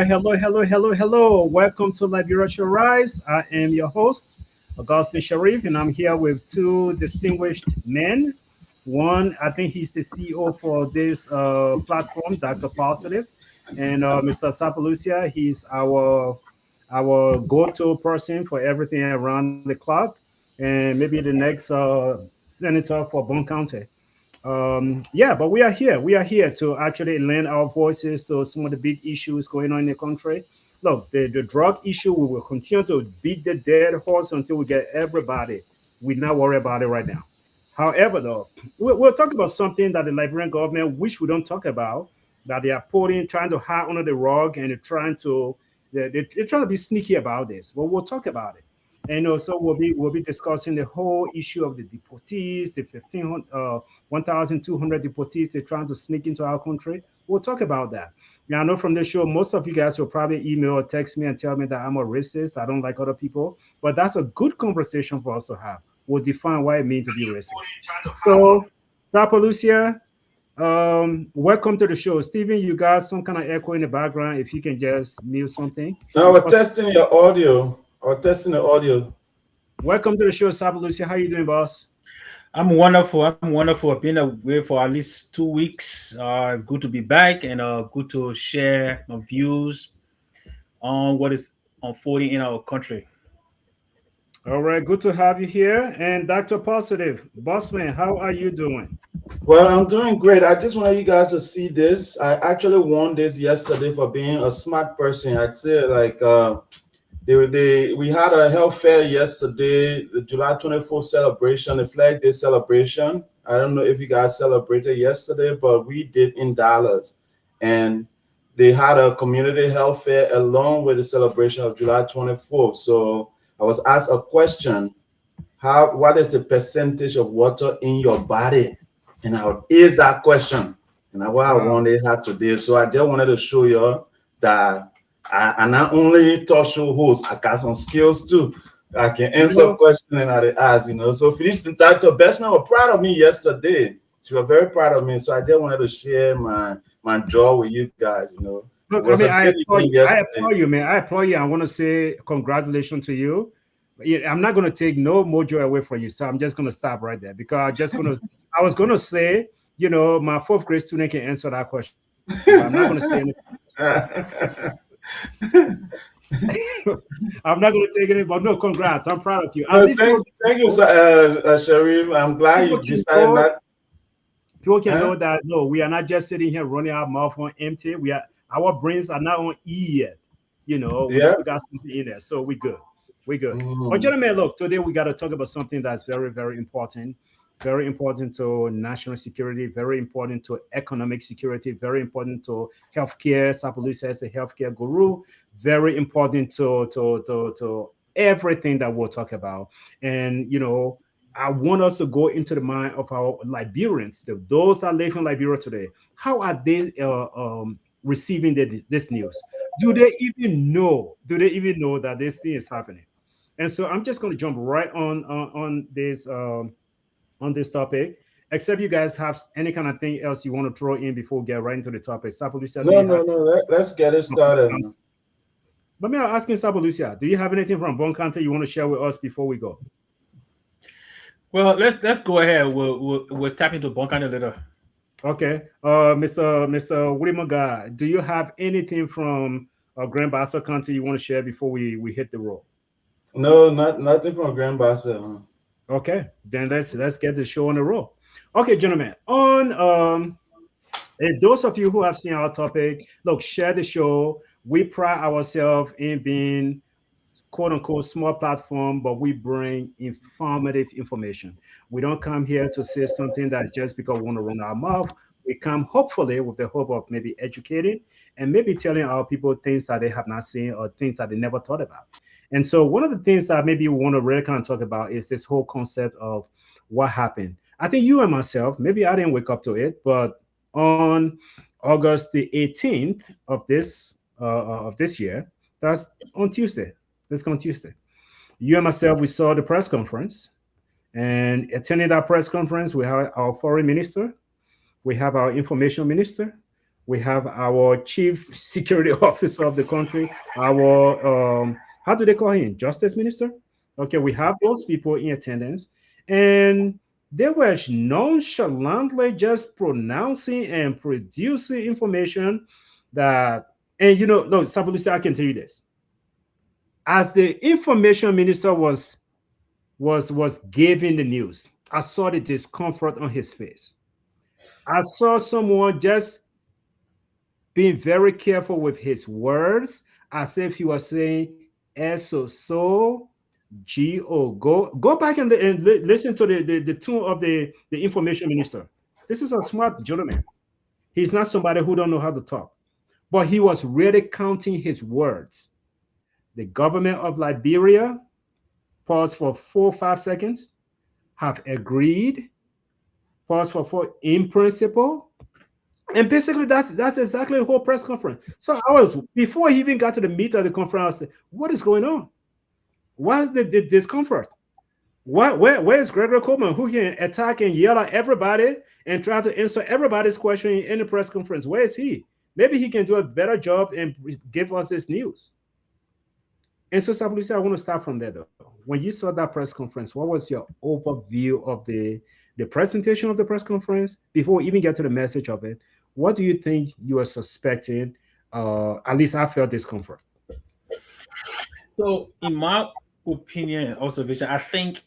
Well, hello. Welcome to Liberia Shall Rise. I am your host, Augustine Sharif, and I'm here with two distinguished men. One, I think he's the CEO for this platform, Dr. Positive, and Mr. Sapalucia. He's our go-to person for everything around the clock, and maybe the next senator for Bon County. Yeah, but we are here. We are here to actually lend our voices to some of the big issues going on in the country. Look, the drug issue, we will continue to beat the dead horse until we get everybody. We not worry about it right now. However, though, we'll talk about something that the Liberian government, which we don't talk about, that they are putting, trying to hide under the rug, and they're trying to be sneaky about this. But we'll talk about it. And also we'll be discussing the whole issue of the deportees, the 1,200 deportees they're trying to sneak into our country. We'll talk about that. Now, I know from this show, most of you guys will probably email or text me and tell me that I'm a racist. I don't like other people, but that's a good conversation for us to have. We'll define what it means to be racist. So, Sapalucia, welcome to the show. Stephen, you got some kind of echo in the background. If you can just mute something. No, we're testing your audio. Or testing the audio. Welcome to the show, Sapalucia. How you doing, boss? I'm wonderful. I'm wonderful. I've been away for at least 2 weeks. Good to be back and good to share my views on what is unfolding in our country. All right, good to have you here. And Dr. Positive, Bossman, how are you doing? Well, I'm doing great. I just wanted you guys to see this. I actually won this yesterday for being a smart person. I'd say we had a health fair yesterday, the July 24th celebration, the Flag Day celebration. I don't know if you guys celebrated yesterday, but we did in Dallas. And they had a community health fair along with the celebration of July 24th. So I was asked a question, what is the percentage of water in your body? And how is that question? And that's what I wanted her today. So I just wanted to show you that I not only talk show host, I got some skills too. I can answer questions and I ask, So finish the title. Best man were proud of me yesterday. She was very proud of me. So I just wanted to share my joy with you guys, Look, I applaud you, man. I applaud you. I want to say congratulations to you. I'm not going to take no more joy away from you. So I'm just going to stop right there because I was going to say, my fourth grade student can answer that question. I'm not going to say anything. I'm not going to take it, but no, congrats. I'm proud of you. Thank you, Sharif. I'm glad you decided that. People can know that we are not just sitting here running our mouth on empty. Our brains are not on E yet. We got something in there, so we're good. We're good. But gentlemen, look, today we got to talk about something that's very, very important. Very important to national security, very important to economic security, very important to healthcare. Sapalucia is the healthcare guru. Very important to everything that we'll talk about. And I want us to go into the mind of our Liberians, those that live in Liberia today. How are they receiving this news? Do they even know? Do they even know that this thing is happening? And so I'm just going to jump right on this topic, except you guys have any kind of thing else you want to throw in before we get right into the topic. Sapalucia, no. Let's get it started. But me asking Sapalucia, do you have anything from Bon County you want to share with us before we go? Well, let's go ahead. We'll tap into Bon County later. Okay, Mr. William, do you have anything from Grand Bassa County you want to share before we hit the road? No, nothing from Grand Bassa. Okay, then let's get the show on the roll. Okay, gentlemen, on those of you who have seen our topic, look, share the show. We pride ourselves in being quote unquote small platform, but we bring informative information. We don't come here to say something that just because we want to run our mouth. We come hopefully with the hope of maybe educating and maybe telling our people things that they have not seen or things that they never thought about. And so one of the things that maybe we want to really kind of talk about is this whole concept of what happened. I think you and myself, maybe I didn't wake up to it, but on August the 18th of this year, that's on Tuesday. That's on Tuesday. You and myself, we saw the press conference, and attending that press conference, we have our foreign minister, we have our information minister, We have our chief security officer of the country, our how do they call him? Justice minister. Okay, we have those people in attendance, and they were nonchalantly just pronouncing and producing information that, and no, Sabulista, I can tell you this. As the information minister was giving the news, I saw the discomfort on his face. I saw someone just being very careful with his words, as if he was saying "eso so go." Go back and listen to the tune of the information minister. This is a smart gentleman. He's not somebody who don't know how to talk, but he was really counting his words. The government of Liberia, pause for 4 or 5 seconds, have agreed, pause for four, in principle. And basically, that's exactly the whole press conference. So I was, before he even got to the meat of the conference, I said, what is going on? Why the discomfort? Where's Gregory Coleman, who can attack and yell at everybody and try to answer everybody's question in the press conference? Where is he? Maybe he can do a better job and give us this news. And so, Sabulisi, I want to start from there, though. When you saw that press conference, what was your overview of the presentation of the press conference before we even get to the message of it? What do you think you are suspecting? At least I felt discomfort. So, in my opinion and observation, I think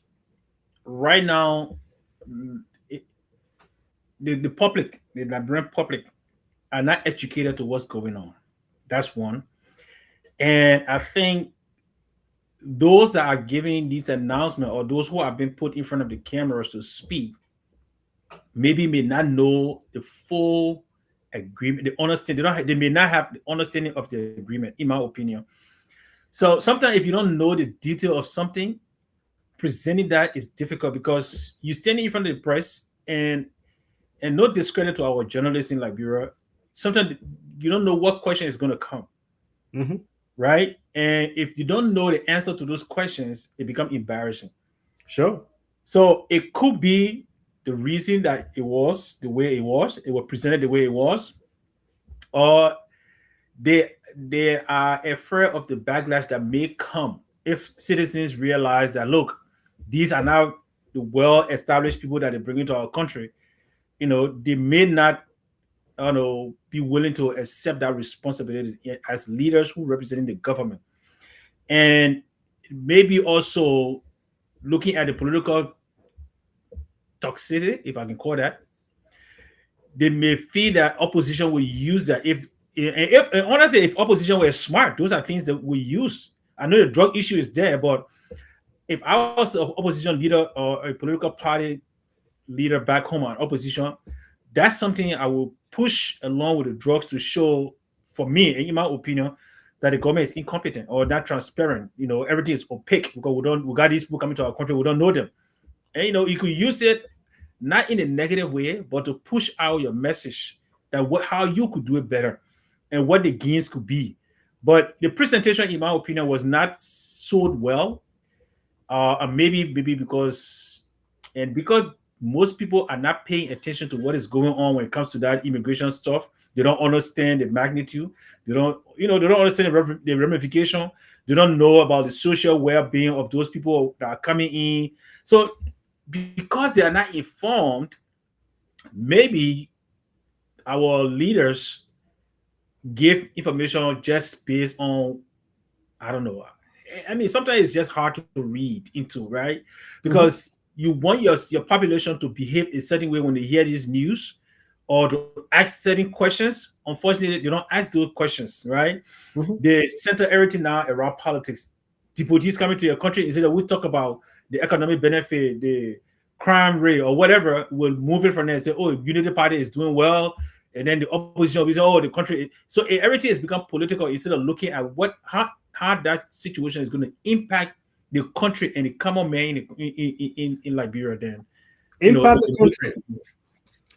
right now, the public, the Liberian public, are not educated to what's going on. That's one. And I think those that are giving these announcements, or those who have been put in front of the cameras to speak, maybe may not know the full agreement, the understanding. They may not have the understanding of the agreement, in my opinion. So sometimes if you don't know the detail of something, presenting that is difficult, because you standing in front of the press, and no discredit to our journalists in Liberia, sometimes you don't know what question is going to come. Mm-hmm. Right? And if you don't know the answer to those questions, it becomes embarrassing. Sure. So it could be the reason that it was the way it was presented the way it was, or they are afraid of the backlash that may come if citizens realize that, look, these are now the well-established people that they bring into our country. They may not, be willing to accept that responsibility as leaders who representing the government. And maybe also looking at the political toxicity, if I can call that, they may feel that opposition will use that. If honestly, if opposition were smart, those are things that we use. I know the drug issue is there, but if I was an opposition leader or a political party leader back home on opposition, that's something I will push along with the drugs to show, for me, in my opinion, that the government is incompetent or not transparent. Everything is opaque because we got these people coming to our country, we don't know them. And you could use it not in a negative way, but to push out your message that how you could do it better and what the gains could be. But the presentation, in my opinion, was not sold well. Maybe because most people are not paying attention to what is going on when it comes to that immigration stuff. They don't understand the magnitude. They don't understand the ramification. They don't know about the social well-being of those people that are coming in. So because they are not informed, maybe our leaders give information just based on, I don't know. I mean, sometimes it's just hard to read into, right? Because you want your population to behave a certain way when they hear this news, or to ask certain questions. Unfortunately, they don't ask those questions, right? They center everything now around politics. Deportees coming to your country, instead of we talk about the economic benefit, the crime rate, or whatever, we'll move it from there and say, oh, Unity Party is doing well, and then the opposition will say, oh, the country. So everything has become political instead of looking at how that situation is going to impact the country and the common man in Liberia. Then impact the country.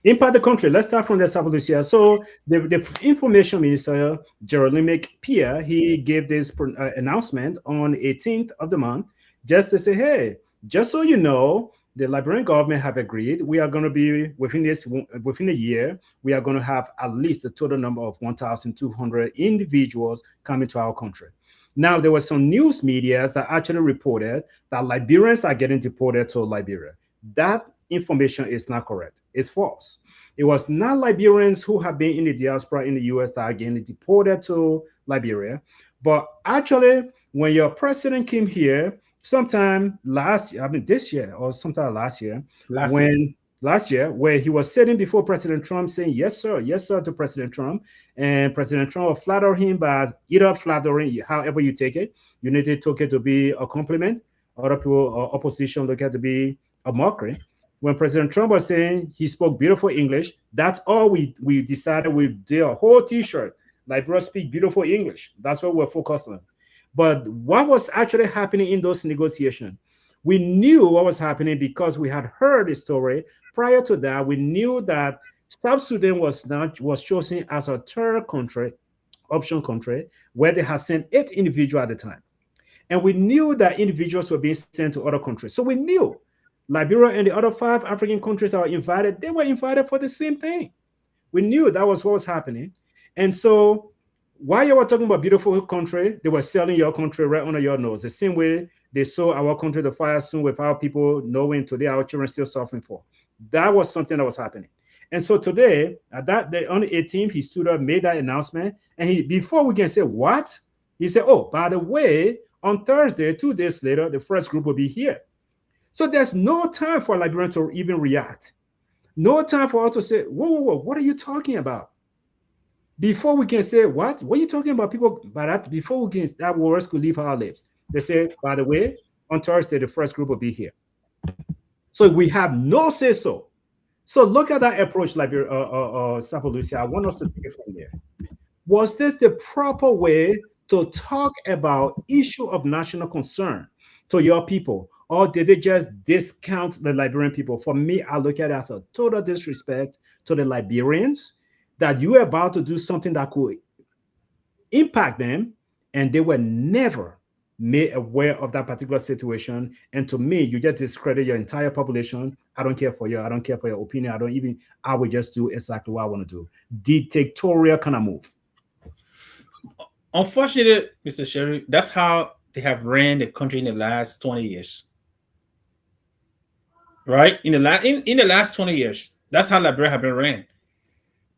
Impact the country. Let's start from the South this year. So the information minister, Jeremy Pierre, he gave this announcement on 18th of the month, just to say, hey, just so you know, the Liberian government have agreed we are going to be within a year we are going to have at least a total number of 1,200 individuals coming to our country. Now there were some news medias that actually reported that Liberians are getting deported to Liberia. That information is not correct. It's false. It was not Liberians who have been in the diaspora in the US that are getting deported to Liberia, but actually when your president came here sometime last year, I mean this year or sometime last year, Last year. when last year, where he was sitting before President Trump saying yes, sir, to President Trump, and President Trump will flatter him by either flattering, however you take it. You need to take it to be a compliment. Other people or opposition look at it to be a mockery. When President Trump was saying he spoke beautiful English, that's all we decided we did a whole T-shirt. Like, bro, speak beautiful English. That's what we're focused on. But what was actually happening in those negotiations? We knew what was happening because we had heard the story. Prior to that, we knew that South Sudan was chosen as a third country, option country, where they had sent 8 individuals at the time. And we knew that individuals were being sent to other countries. So we knew Liberia and the other 5 African countries that were invited, they were invited for the same thing. We knew that was what was happening. And so while you were talking about beautiful country, they were selling your country right under your nose. The same way they sold our country to fire soon without people knowing today our children still suffering for. That was something that was happening. And so today, at that day on the 18th, he stood up, made that announcement. And he, before we can say what, he said, oh, by the way, on Thursday, 2 days later, the first group will be here. So there's no time for Liberians to even react. No time for us to say, whoa, what are you talking about? Before we can say, what are you talking about? People, but that, before we can, that words could leave our lips. They say, by the way, on Thursday, the first group will be here. So we have no say so. So look at that approach, Liberia, Sapo Lucia. I want us to take it from there. Was this the proper way to talk about issue of national concern to your people? Or did they just discount the Liberian people? For me, I look at it as a total disrespect to the Liberians, that you were about to do something that could impact them, and they were never made aware of that particular situation. And to me, you just discredit your entire population. I don't care for you. I don't care for your opinion. I would just do exactly what I want to do. Dictatorial kind of move. Unfortunately, Mr. Sherry, that's how they have ran the country in the last 20 years. Right? In the last 20 years, that's how Liberia have been ran.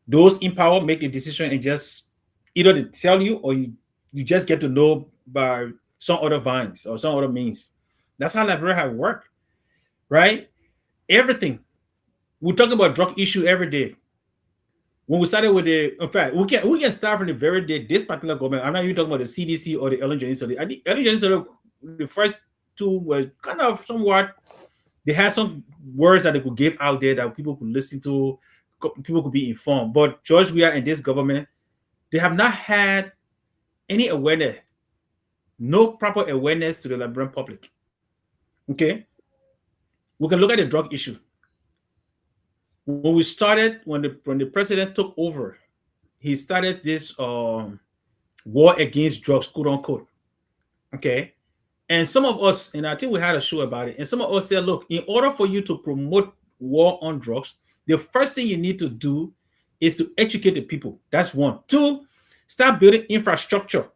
Those in power make the decision and just either they tell you or you just get to know by some other vines or some other means. That's how Liberia have worked, right? Everything. We're talking about drug issue every day. When we started with in fact, we can start from the very day this particular government. I'm not even talking about the CDC or the Ellen Johnson. I think Ellen Johnson, the first two were kind of somewhat. They had some words that they could give out there that people could listen to, people could be informed. But George Weah and this government, they have not had any awareness, no proper awareness to the Liberian public. Okay, we can look at the drug issue. When we started, when the president took over, he started this war against drugs, quote unquote. Okay, and some of us, and I think we had a show about it, and some of us said, look, in order for you to promote war on drugs, the first thing you need to do is to educate the people. That's one. Two, start building infrastructure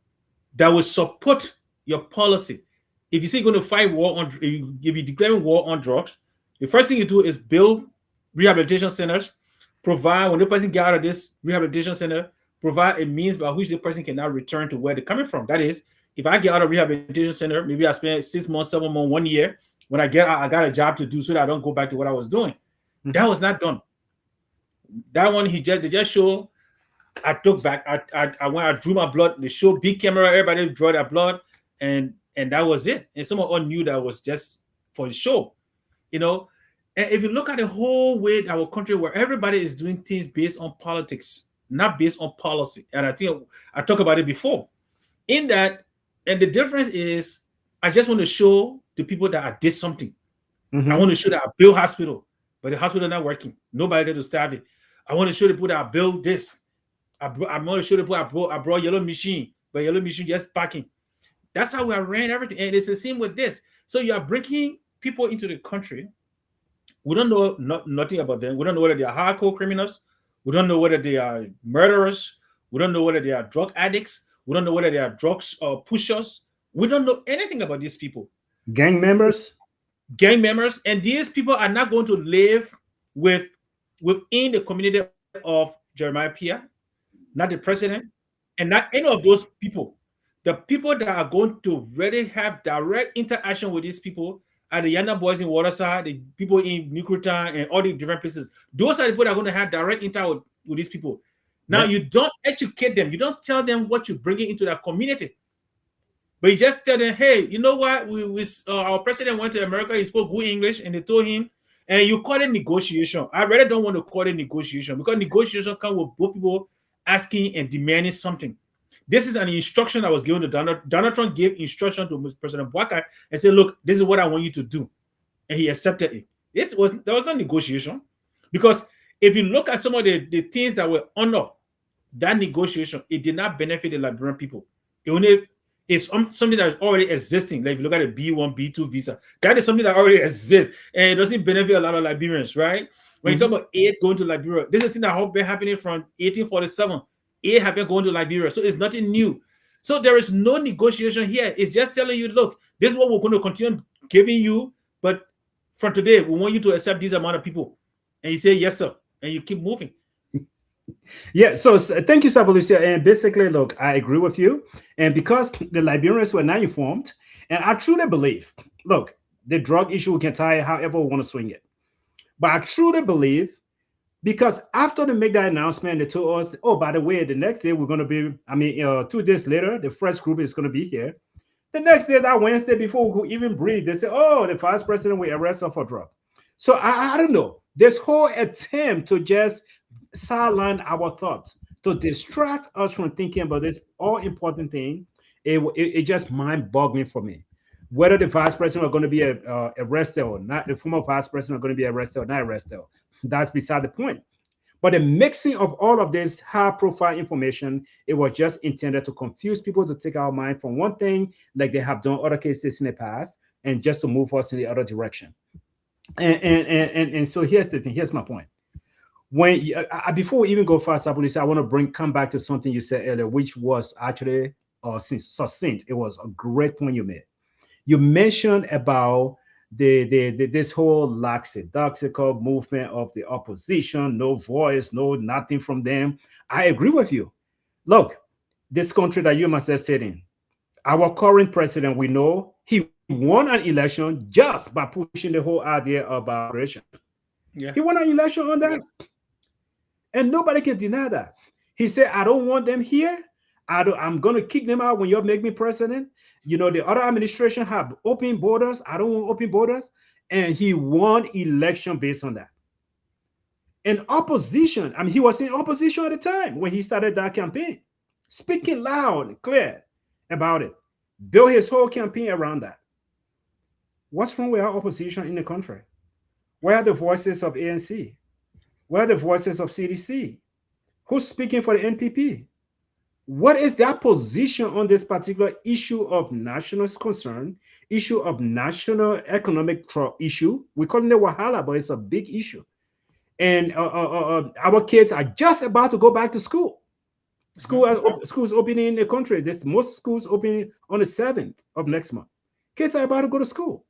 that will support your policy. If you say you're going to fight war on, if you're declaring war on drugs, the first thing you do is build rehabilitation centers, provide, when the person get out of this rehabilitation center, provide a means by which the person can now return to where they're coming from. That is, if I get out of rehabilitation center, maybe I spend 6 months, 7 months, 1 year. When I get out, I got a job to do so that I don't go back to what I was doing. Mm-hmm. That was not done. That one, they just show. I took back. I drew my blood. They show big camera. Everybody draw their blood, and that was it. And someone knew that was just for the show, you know. And if you look at the whole way our country, where everybody is doing things based on politics, not based on policy, and I think I talked about it before. In that, and the difference is, I just want to show the people that I did something. Mm-hmm. I want to show that I built hospital, but the hospital not working. Nobody there to staff it. I want to show the people that I built this. I want to show the people I brought yellow machine, but yellow machine just packing. That's how I ran everything, and it's the same with this. So you are bringing people into the country We don't know nothing about them. We don't know whether they are hardcore criminals. We don't know whether they are murderers. We don't know whether they are drug addicts. We don't know whether they are drugs or pushers. We don't know anything about these people, Gang members. gang members, and these people are not going to live with within the community of Jeremiah Pierre, not the president, and not any of those people. The people that are going to really have direct interaction with these people are the Yana boys in Waterside, the people in Nikutan, and all the different places. Those are the people that are going to have direct interaction with these people. Now, Yep. you don't educate them. You don't tell them what you're bringing into that community. But you just tell them, hey, you know what? Our president went to America. He spoke good English, and they told him, and you call it negotiation. I really don't want to call it negotiation because negotiation comes with both people asking and demanding something. This is an instruction that was given to Donald. Donald Trump gave instruction to President Bwaka and said, look, this is what I want you to do. And he accepted it. There was no negotiation. Because if you look at some of the things that were under that negotiation, it did not benefit the Liberian people. It only is something that is already existing. Like if you look at a B1, B2 visa, that is something that already exists, and it doesn't benefit a lot of Liberians, right? When you talk about aid going to Liberia, this is a thing that has been happening from 1847. Aid have been going to Liberia, so it's nothing new. So there is no negotiation here. It's just telling you, look, this is what we're going to continue giving you, but from today, we want you to accept this amount of people. And you say, yes, sir, and you keep moving. Yeah, so thank you, Sabalucia. And basically, look, I agree with you. And because the Liberians were not informed, and I truly believe, look, the drug issue, we can tie it however we want to swing it. But I truly believe because after they make that announcement, they told us, oh, by the way, the next day we're going to be, 2 days later, the first group is going to be here. The next day, that Wednesday, before we could even breathe, they say, oh, the vice president will arrest her for drug. So I don't know. This whole attempt to just sideline our thoughts, to distract us from thinking about this all important thing, it just mind boggling for me. Whether the vice president are going to be arrested or not, the former vice president are going to be arrested or not arrested, that's beside the point. But the mixing of all of this high profile information, it was just intended to confuse people, to take our mind from one thing, like they have done other cases in the past, and just to move us in the other direction. And so here's the thing. Here's my point. When before we even go fast, I want to come back to something you said earlier, which was actually succinct. It was a great point you made. You mentioned about this whole lackadaisical movement of the opposition, no voice, no nothing from them. I agree with you. Look, this country that you must have stayed in, our current president, we know he won an election just by pushing the whole idea about immigration. Yeah. He won an election on that. And nobody can deny that. He said, I don't want them here. I'm going to kick them out when you make me president. You know, the other administration have open borders. I don't want open borders. And he won election based on that. And opposition, he was in opposition at the time when he started that campaign, speaking loud and clear about it, built his whole campaign around that. What's wrong with our opposition in the country? Where are the voices of ANC? Where are the voices of CDC? Who's speaking for the NPP? What is their position on this particular issue of national concern, issue of national economic issue? We call it Wahala, but it's a big issue. And our kids are just about to go back to school. Schools opening in the country. There's most schools opening on the 7th of next month. Kids are about to go to school.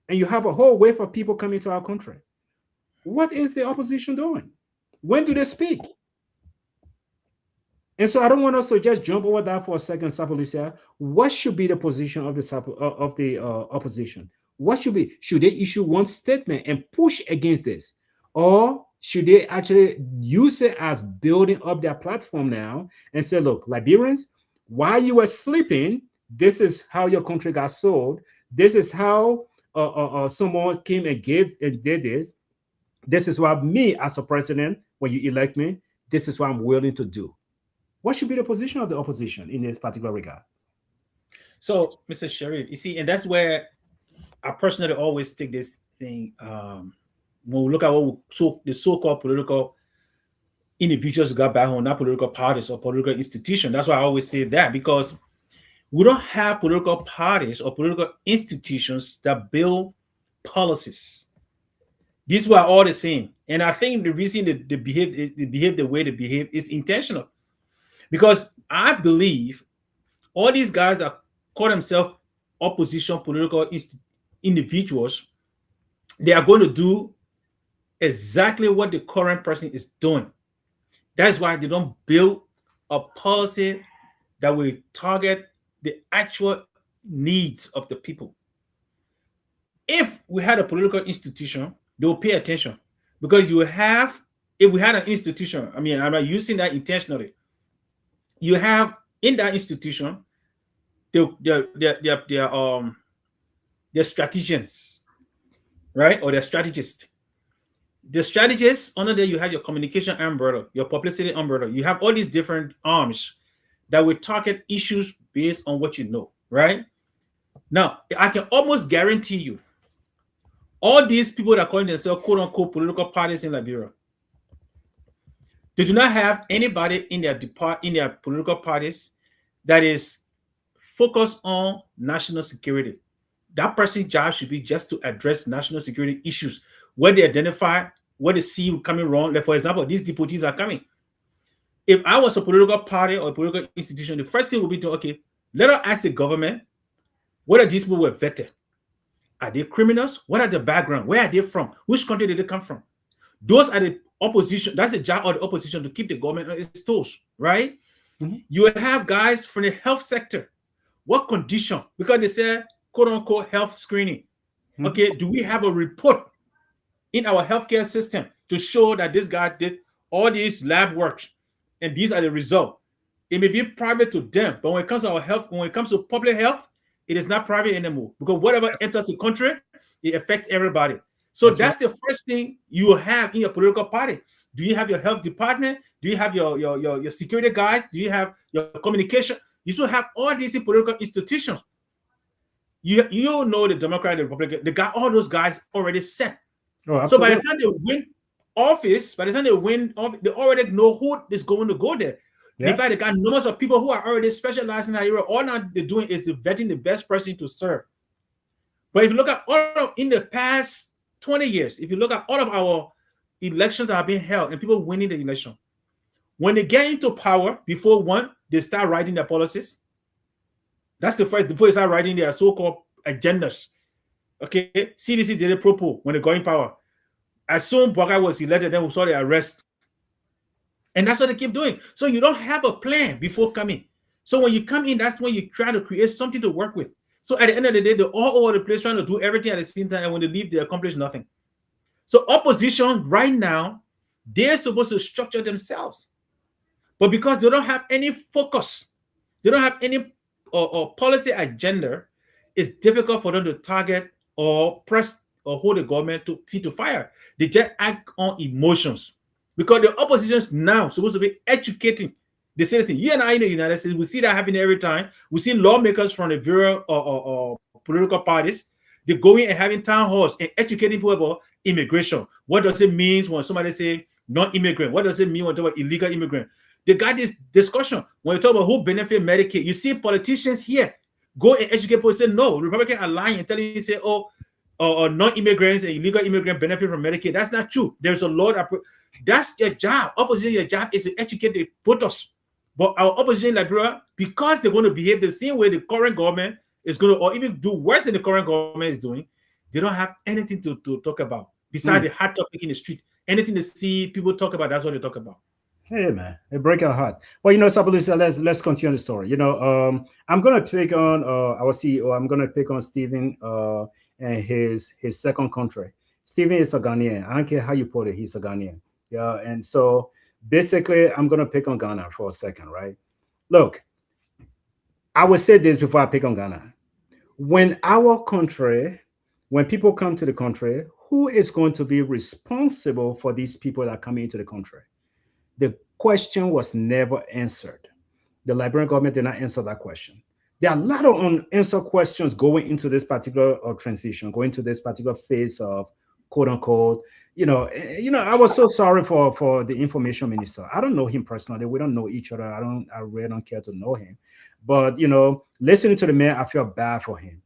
And you have a whole wave of people coming to our country. What is the opposition doing? When do they speak? And so I don't want us to just jump over that for a second, Sapolicia. What should be the position of the opposition? What should be? Should they issue one statement and push against this? Or should they actually use it as building up their platform now and say, look, Liberians, while you were sleeping, this is how your country got sold. This is how someone came and gave and did this. This is what me as a president, when you elect me, this is what I'm willing to do. What should be the position of the opposition in this particular regard? So, Mr. Sharif, you see, and that's where I personally always take this thing. When we look at the so-called political individuals who got back home, not political parties or political institutions, that's why I always say that, because we don't have political parties or political institutions that build policies These were all the same. And I think the reason they behave the way they behave is intentional. Because I believe all these guys that call themselves opposition political individuals, they are going to do exactly what the current person is doing. That's why they don't build a policy that will target the actual needs of the people. If we had a political institution, they will pay attention because you will have, if we had an institution, I mean, I'm not using that intentionally. You have in that institution their strategians, right? Or their strategists. The strategists, under there, you have your communication umbrella, your publicity umbrella. You have all these different arms that will target issues based on what you know, right? Now, I can almost guarantee you, all these people that call themselves quote unquote political parties in Liberia, they do not have anybody in their political parties that is focused on national security. That person's job should be just to address national security issues where they identify what they see coming wrong. Like, for example, these deportees are coming. If I was a political party or a political institution, the first thing would be to, okay, let us ask the government, whether these people were vetted. Are they criminals? What are the background? Where are they from? Which country did they come from? Those are the opposition. That's the job of the opposition, to keep the government on its toes, right? Mm-hmm. You will have guys from the health sector. What condition? Because they say, quote unquote, health screening. Mm-hmm. Okay, do we have a report in our healthcare system to show that this guy did all these lab work and these are the results? It may be private to them, but when it comes to our health, when it comes to public health, it is not private anymore, because whatever enters the country, it affects everybody. So that's the first thing you have in your political party. Do you have your health department? Do you have your security guys? Do you have your communication? You still have all these political institutions. You know the Democrat, the Republican, they got all those guys already set. Oh, so by the time they win office, they already know who is going to go there. Yeah. In fact, they got numbers of people who are already specialized in that area. All now they're doing is vetting the best person to serve. But if you look at in the past 20 years, if you look at all of our elections that have been held and people winning the election, when they get into power, before they start writing their policies. That's the first, before they start writing their so-called agendas. Okay, CDC did a propos when they got in power. As soon as Boga was elected, then we saw the arrest. And that's what they keep doing. So you don't have a plan before coming. So when you come in, that's when you try to create something to work with. So at the end of the day, they're all over the place trying to do everything at the same time. And when they leave, they accomplish nothing. So opposition right now, they're supposed to structure themselves. But because they don't have any focus, they don't have any policy agenda, it's difficult for them to target or press or hold the government to feed to fire. They just act on emotions. Because the opposition is now supposed to be educating the citizens. You and I in the United States, we see that happening every time. We see lawmakers from the various political parties, they're going and having town halls and educating people about immigration. What does it mean when somebody say non-immigrant? What does it mean when they talk about illegal immigrant? They got this discussion. When you talk about who benefit Medicaid, you see politicians here go and educate people and say, no, Republicans are lying and telling you, say, non-immigrants and illegal immigrants benefit from Medicaid. That's not true. There's a law that that's their job. Opposition, your job is to educate the voters. But our opposition in Liberia, because they're going to behave the same way the current government is going to, or even do worse than the current government is doing, they don't have anything to talk about besides the hot topic in the street. Anything they see people talk about, that's what they talk about. Hey man, it breaks our heart. Well, Sabalisa, let's continue the story. I'm gonna pick on our CEO. I'm gonna pick on Stephen and his second country. Stephen is a Ghanaian. I don't care how you put it, he's a Ghanaian. Yeah, and so basically, I'm gonna pick on Ghana for a second, right? Look, I will say this before I pick on Ghana. When people come to the country, who is going to be responsible for these people that are coming into the country? The question was never answered. The Liberian government did not answer that question. There are a lot of unanswered questions going into this particular transition, going to this particular phase of quote unquote. I was so sorry for the information minister. I don't know him personally. We don't know each other. I really don't care to know him. But listening to the man, I feel bad for him.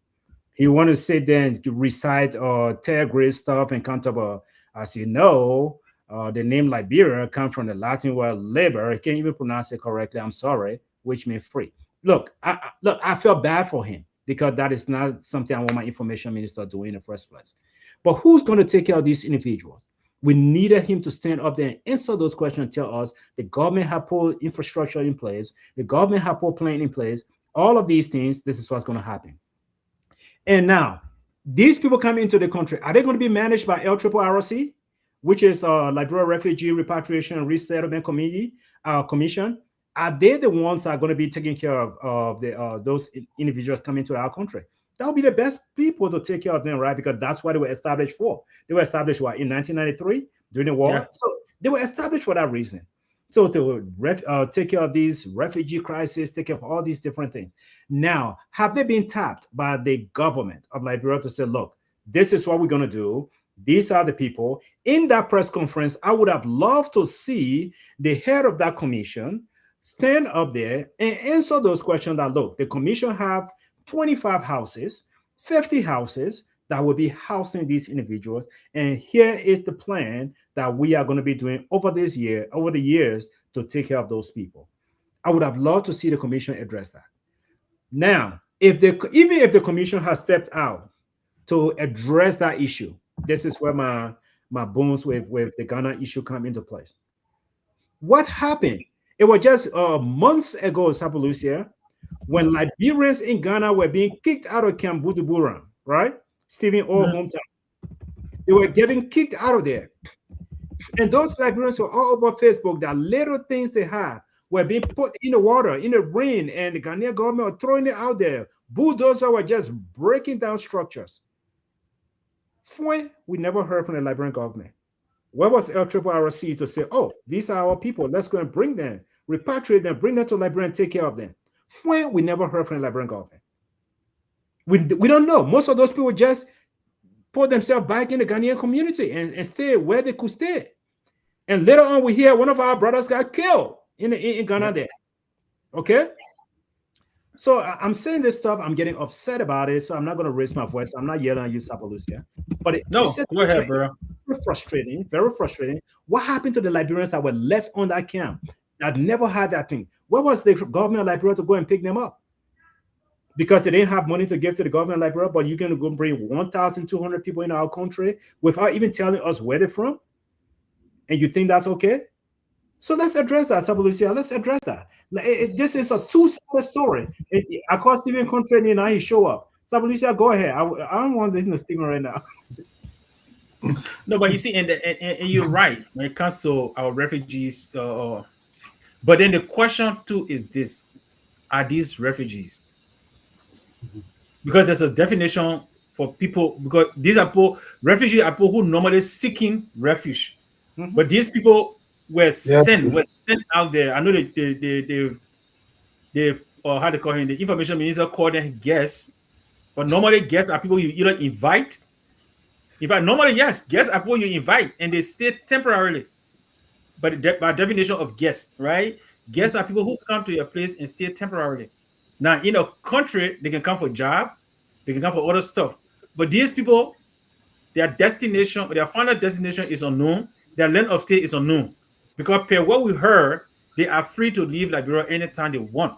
He wanted to sit there and recite tell great stuff and count up As you know, the name Liberia comes from the Latin word liber. I can't even pronounce it correctly. I'm sorry, which means free. Look, I feel bad for him because that is not something I want my information minister doing in the first place. But who's going to take care of these individuals? We needed him to stand up there and answer those questions and tell us the government have put infrastructure in place, the government have put plan in place, all of these things, this is what's going to happen. And now, these people coming into the country, are they going to be managed by LRRC, which is Liberia Refugee Repatriation and Resettlement Commission? Are they the ones that are going to be taking care of those individuals coming to our country? That would be the best people to take care of them, right? Because that's what they were established for. They were established in 1993 during the war. Yeah. So they were established for that reason. So to take care of these refugee crises, take care of all these different things. Now, have they been tapped by the government of Liberia to say, look, this is what we're going to do. These are the people. In that press conference, I would have loved to see the head of that commission stand up there and answer those questions that, look, the commission have 25 houses, 50 houses that will be housing these individuals. And here is the plan that we are going to be doing over the years to take care of those people. I would have loved to see the commission address that. Now, even if the commission has stepped out to address that issue, this is where my bones with the Ghana issue come into place. What happened? It was just months ago, Sapalucia, when Liberians in Ghana were being kicked out of Camp Buduburam, right? Stephen O. hometown. They were getting kicked out of there. And those Liberians were all over Facebook. That little things they had were being put in the water, in the rain, and the Ghanaian government were throwing it out there. Bulldozers were just breaking down structures. We never heard from the Liberian government. Where was LRRC to say, oh, these are our people, let's go and bring them, repatriate them, bring them to Liberia and take care of them? We never heard from the Liberian government. We don't know. Most of those people just put themselves back in the Ghanaian community and stay where they could stay. And later on, we hear one of our brothers got killed in Ghana there. Okay? So I'm saying this stuff. I'm getting upset about it. So I'm not going to raise my voice. I'm not yelling at you, Sapalucia. But go ahead, bro. Very frustrating. Very frustrating. What happened to the Liberians that were left on that camp that never had that thing? Where was the government of Liberia to go and pick them up? Because they didn't have money to give to the government of Liberia, but you're going to go bring 1,200 people in our country without even telling us where they're from? And you think that's okay? So let's address that, Sapalucia. Let's address that. This is a two-sided story. I call Stephen Contrany now, he show up. Sapalucia, go ahead. I don't want this in the stigma right now. No, but you see, and you're right when it comes to our refugees. But then the question too is this: are these refugees? Because there's a definition for people. Because these are people, refugees are people who normally seeking refuge, but these people were sent out there. I know they or how they call him, the information minister called them guests, but normally guests are people you either invite. In fact, normally, yes, guests are people you invite and they stay temporarily. But by definition of guests, right? Guests are people who come to your place and stay temporarily. Now, in a country, they can come for a job, they can come for other stuff. But these people, their destination, their final destination is unknown. Their length of stay is unknown. Because per what we heard, they are free to leave Liberia anytime they want.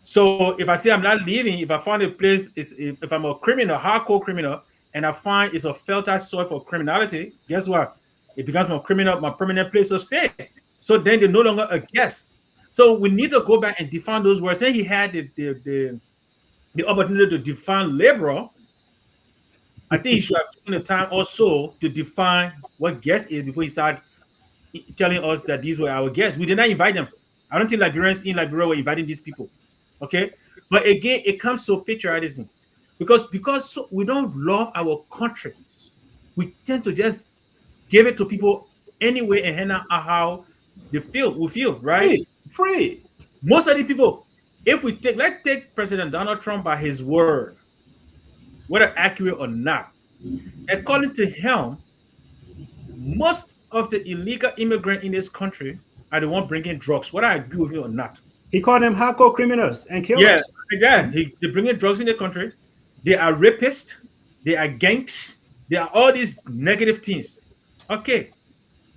So if I say I'm not leaving, if I find a place, if I'm a criminal, hardcore criminal, and I find it's a fertile soil for criminality, guess what? It becomes my permanent place of stay. So then they're no longer a guest. So we need to go back and define those words. Say he had the opportunity to define laborer. I think he should have taken the time also to define what guest is before he started telling us that these were our guests. We did not invite them. I don't think Liberians in Liberia were inviting these people. Okay? But again, it comes to patriotism. Because we don't love our country, we tend to just give it to people anyway and hand out how they feel. We feel, right? Free. Most of the people, let's take President Donald Trump by his word, whether accurate or not. According to him, most of the illegal immigrants in this country are the ones bringing drugs, whether I agree with you or not. He called them hardcore criminals and killers. Yeah, they're bringing drugs in the country. They are rapists. They are gangs. They are all these negative things. Okay.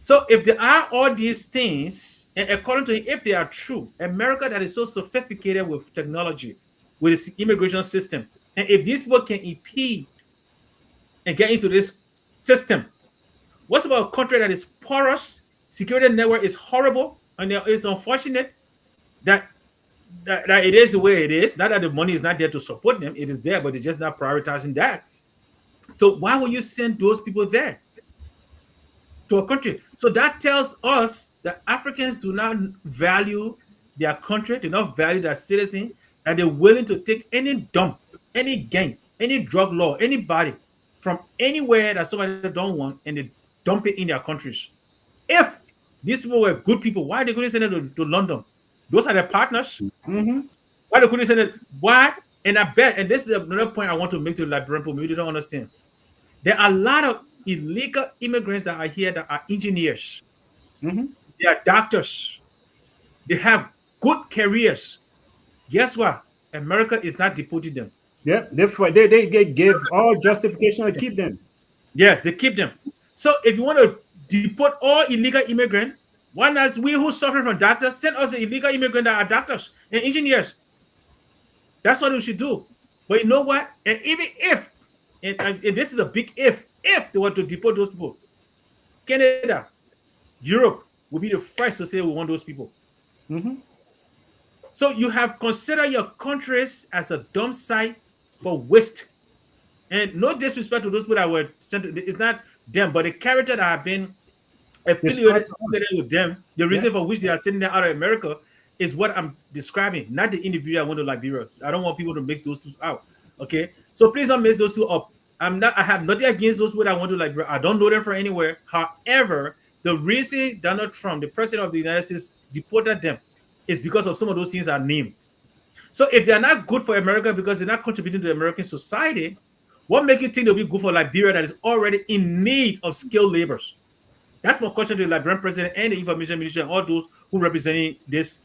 So if there are all these things, and according to if they are true, America that is so sophisticated with technology, with its immigration system, and if these people can impede and get into this system, what's about a country that is porous, security network is horrible, and it's unfortunate that, that it is the way it is. Not that the money is not there to support them, it is there, but they're just not prioritizing that. So why would you send those people there to a country? So that tells us that Africans do not value their country, do not value their citizen, and they're willing to take any dump, any gang, any drug law, anybody from anywhere that somebody don't want, and they dump it in their countries. If these people were good people, why they couldn't send them to London? Those are their partners. Mm-hmm. Why they couldn't send it? Why? And I bet, and this is another point I want to make to the Liberian people, maybe they don't understand. There are a lot of illegal immigrants that are here that are engineers. Mm-hmm. They are doctors. They have good careers. Guess what? America is not deporting them. Yeah, they give all justification to keep them. Yes, they keep them. So if you want to deport all illegal immigrants, why not we who suffer from doctors send us the illegal immigrants that are doctors and engineers? That's what we should do. But you know what? And even if, and this is a big if they want to deport those people, Canada, Europe will be the first to say we want those people. Mm-hmm. So you have considered your countries as a dump site for waste. And no disrespect to those people that were sent, it's not them, but the character that have been Describe affiliated to us. with them, the Yeah. reason for which they are sitting there out of America is what I'm describing, not the individual I went to Liberia. I don't want people to mix those two out. Okay. So please don't mix those two up. I have nothing against those people that went to Liberia. I don't know them from anywhere. However, the reason Donald Trump, the president of the United States, deported them is because of some of those things are named. So if they are not good for America because they're not contributing to the American society, what makes you think they'll be good for Liberia that is already in need of skilled laborers? That's my question to the Liberian president and the information minister and all those who representing this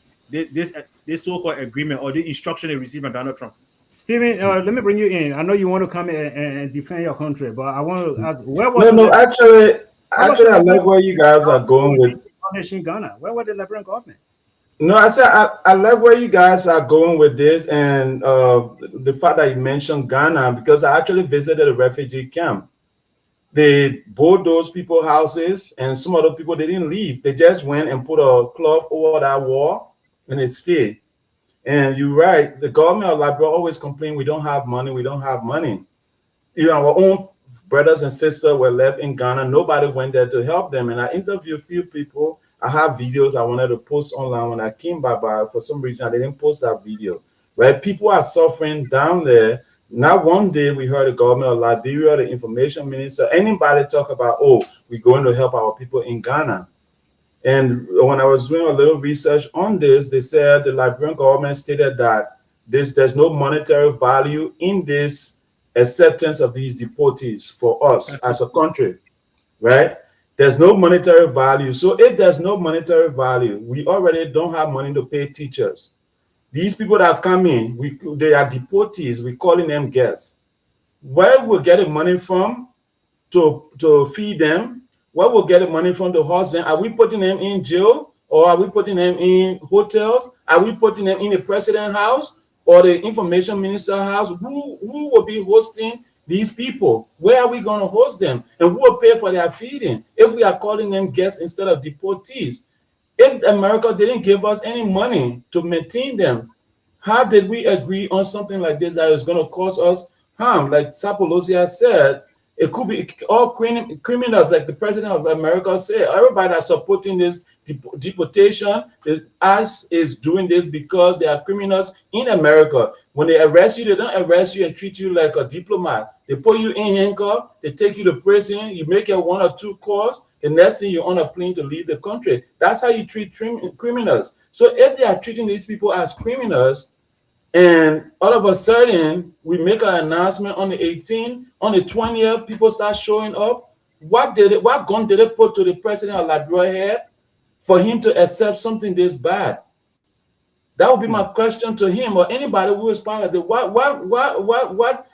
so-called agreement or the instruction they received from Donald Trump. Stephen, let me bring you in. I know you want to come in and defend your country, but I want to ask, where No, was no, actually, I like where you guys are going with. in Ghana? Where was the Liberian government? No, I said I like where you guys are going with this, and the fact that you mentioned Ghana, because I actually visited a refugee camp. They bulldozed people's houses, and some other people they didn't leave. They just went and put a cloth over that wall, and it stayed. And you're right. The government of Liberia always complain we don't have money. We don't have money. Even our own brothers and sisters were left in Ghana. Nobody went there to help them. And I interviewed a few people. I have videos I wanted to post online when I came back, but for some reason I didn't post that video. Right? People are suffering down there. Not one day we heard the government of Liberia, the information minister, anybody talk about, oh, we're going to help our people in Ghana. And when I was doing a little research on this, they said the Liberian government stated that there's no monetary value in this acceptance of these deportees for us as a country, right? There's no monetary value. So if there's no monetary value, we already don't have money to pay teachers. These people that come in, they are deportees. We're calling them guests. Where we're getting money from to feed them? Where we're getting money from to house them? Are we putting them in jail, or are we putting them in hotels? Are we putting them in the president's house or the information minister's house? Who will be hosting these people? Where are we going to host them? And who will pay for their feeding if we are calling them guests instead of deportees? If America didn't give us any money to maintain them, how did we agree on something like this that is going to cause us harm? Like Sapolosi has said, it could be all criminals, like the president of America said. Everybody that's supporting this deportation is doing this because they are criminals in America. When they arrest you, they don't arrest you and treat you like a diplomat. They put you in handcuffs, they take you to prison, you make your 1 or 2 calls, the next thing you're on a plane to leave the country. That's how you treat criminals. So if they are treating these people as criminals, and all of a sudden, we make an announcement on the 18th, on the 20th, people start showing up. What gun did they put to the president of Liberia head for him to accept something this bad? That would be my question to him or anybody who is part of it. What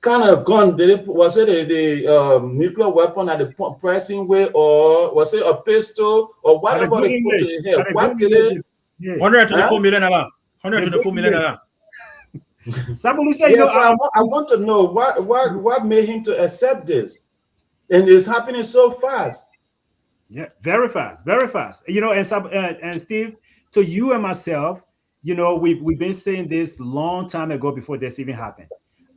kind of gun did it? Was it the nuclear weapon at the pressing way, or was it a pistol, or At a whatever good they put to English, his head? at a good What did English, it? yeah, 124 Huh? million dollar. the good 124 million English. dollar. Sabulisa, Yes, I want to know what made him to accept this, and it's happening so fast. yeah, very fast, very fast. And Steve, to you and myself, we've been saying this long time ago before this even happened.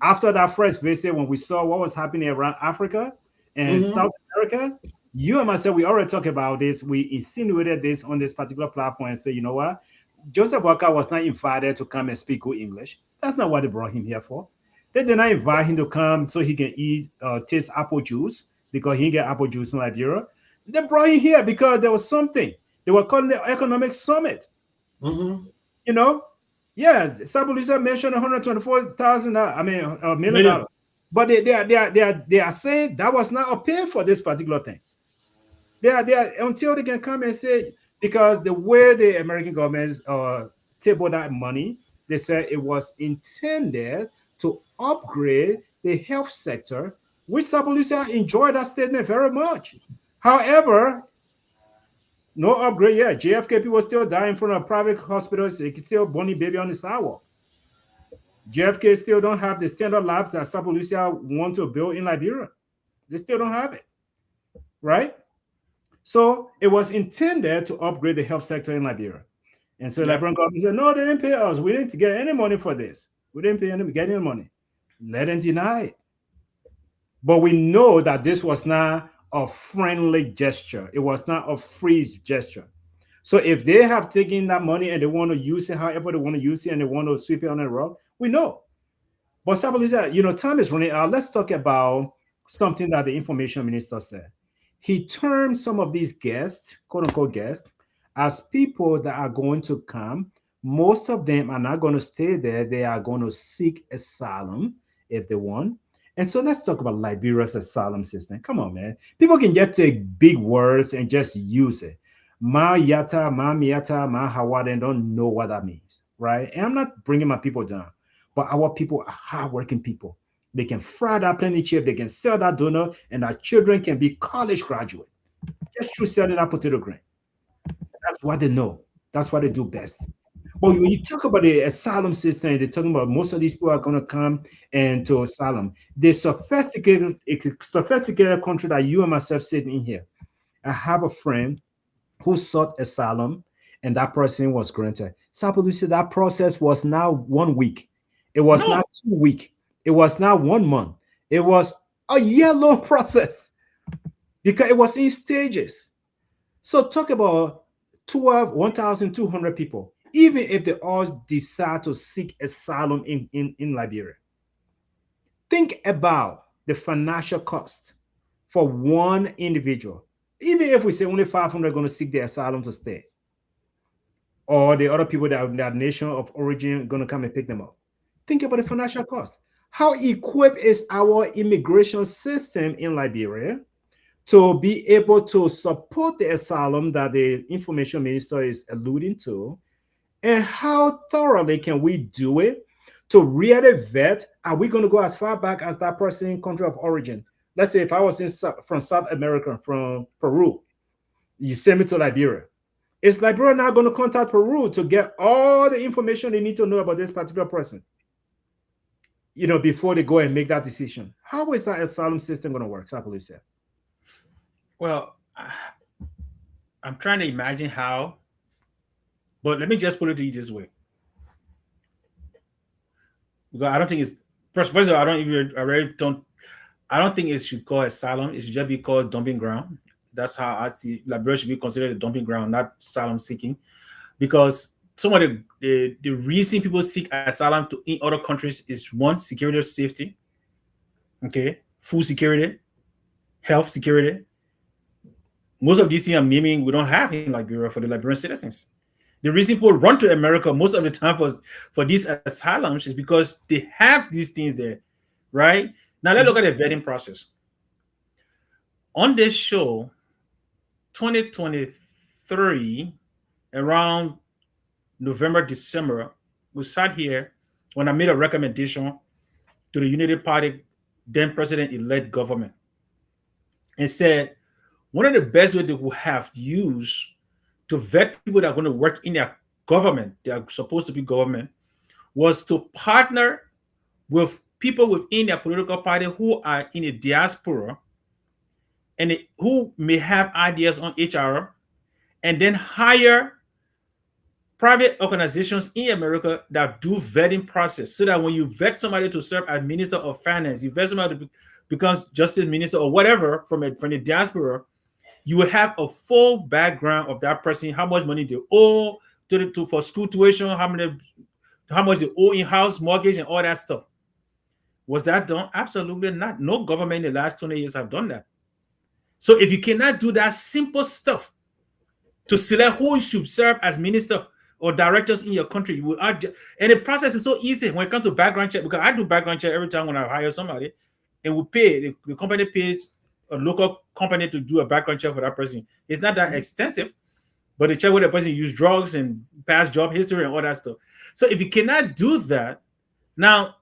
After that first visit, when we saw what was happening around Africa and Hmm. South America, you and myself, we already talked about this. We insinuated this on this particular platform and say, you know what? Joseph Walker was not invited to come and speak good English. That's not what they brought him here for. They did not invite him to come so he can taste apple juice because he get apple juice in Liberia. They brought him here because there was something. They were calling the economic summit. Hmm. You know, yes, Sabulisa mentioned 124,000. Million Million. dollars, but they are saying that was not a pay for this particular thing. They are until they can come and say, because the way the American government table that money, they said it was intended to upgrade the health sector, which Sabulisa enjoyed that statement very much. However, no upgrade yet. JFK people still dying from a private hospitals. They can still bunny baby on the sidewalk. JFK still don't have the standard labs that Sabulisa want to build in Liberia. They still don't have it, right? So it was intended to upgrade the health sector in Liberia. And so the Yeah. Liberian government said, no, they didn't pay us. We didn't get any money for this. We didn't get any money. Let them deny it. But we know that this was not a friendly gesture. It was not a free gesture. So if they have taken that money and they want to use it however they want to use it and they want to sweep it on the rug, we know. But Sabaliza, time is running out. Let's talk about something that the information minister said. He termed some of these guests, quote unquote guests, as people that are going to come. Most of them are not going to stay there. They are going to seek asylum if they want. And so let's talk about Liberia's asylum system. Come on, man. People can just take big words and just use it. Ma yata, ma miata, ma hawa, they don't know what that means, right? And I'm not bringing my people down, but our people are hardworking people. They can fry that penny chip, they can sell that donut, and our children can be college graduate just through selling that potato grain. That's what they know. That's what they do best. But when you talk about the asylum system, they're talking about most of these people are going to come into asylum. The sophisticated country that you and myself sitting in here. I have a friend who sought asylum, and that person was granted. Sapolusi, that process was now 1 week. It was No. not 2 week. It was not 1 month. It was a year long process because it was in stages. So talk about 1,200 people, even if they all decide to seek asylum in Liberia. Think about the financial cost for one individual. Even if we say only 500 are going to seek the asylum to stay, or the other people that nation of origin going to come and pick them up. Think about the financial cost. How equipped is our immigration system in Liberia to be able to support the asylum that the information minister is alluding to? And how thoroughly can we do it to really vet? Are we going to go as far back as that person country of origin? Let's say if I was from South America, from Peru, you send me to Liberia. Is Liberia now going to contact Peru to get all the information they need to know about this particular person? Before they go and make that decision. How is that asylum system going to work? Sapolusia. Well, I'm trying to imagine how, but let me just put it to you this way. Because I don't think it's first of all, I don't think it should call asylum. It should just be called dumping ground. That's how I see Liberia should be considered a dumping ground, not asylum seeking. Because some of the reason people seek asylum to in other countries is one, security or safety, okay, food security, health security. Most of these things I'm naming we don't have in Liberia for the Liberian citizens. The reason people run to America most of the time for these asylums is because they have these things there, right? Now let's look at the vetting process. On this show, 2023, around November, December, we sat here when I made a recommendation to the Unity Party then president-elect government, and said one of the best ways they would have used to vet people that are going to work in their government, they are supposed to be government, was to partner with people within their political party who are in the diaspora and who may have ideas on HR, and then hire private organizations in America that do vetting process, so that when you vet somebody to serve as Minister of Finance, you vet somebody to becomes Justice Minister or whatever from the diaspora, you will have a full background of that person, how much money they owe for school tuition, how much they owe in house mortgage and all that stuff. Was that done? Absolutely not. No government in the last 20 years have done that. So if you cannot do that simple stuff to select who should serve as minister or directors in your country, you will and the process is so easy when it comes to background check, because I do background check every time when I hire somebody, and we pay the company pays a local company to do a background check for that person. It's not that extensive, but they check whether the person used drugs and past job history and all that stuff. So if you cannot do that, now,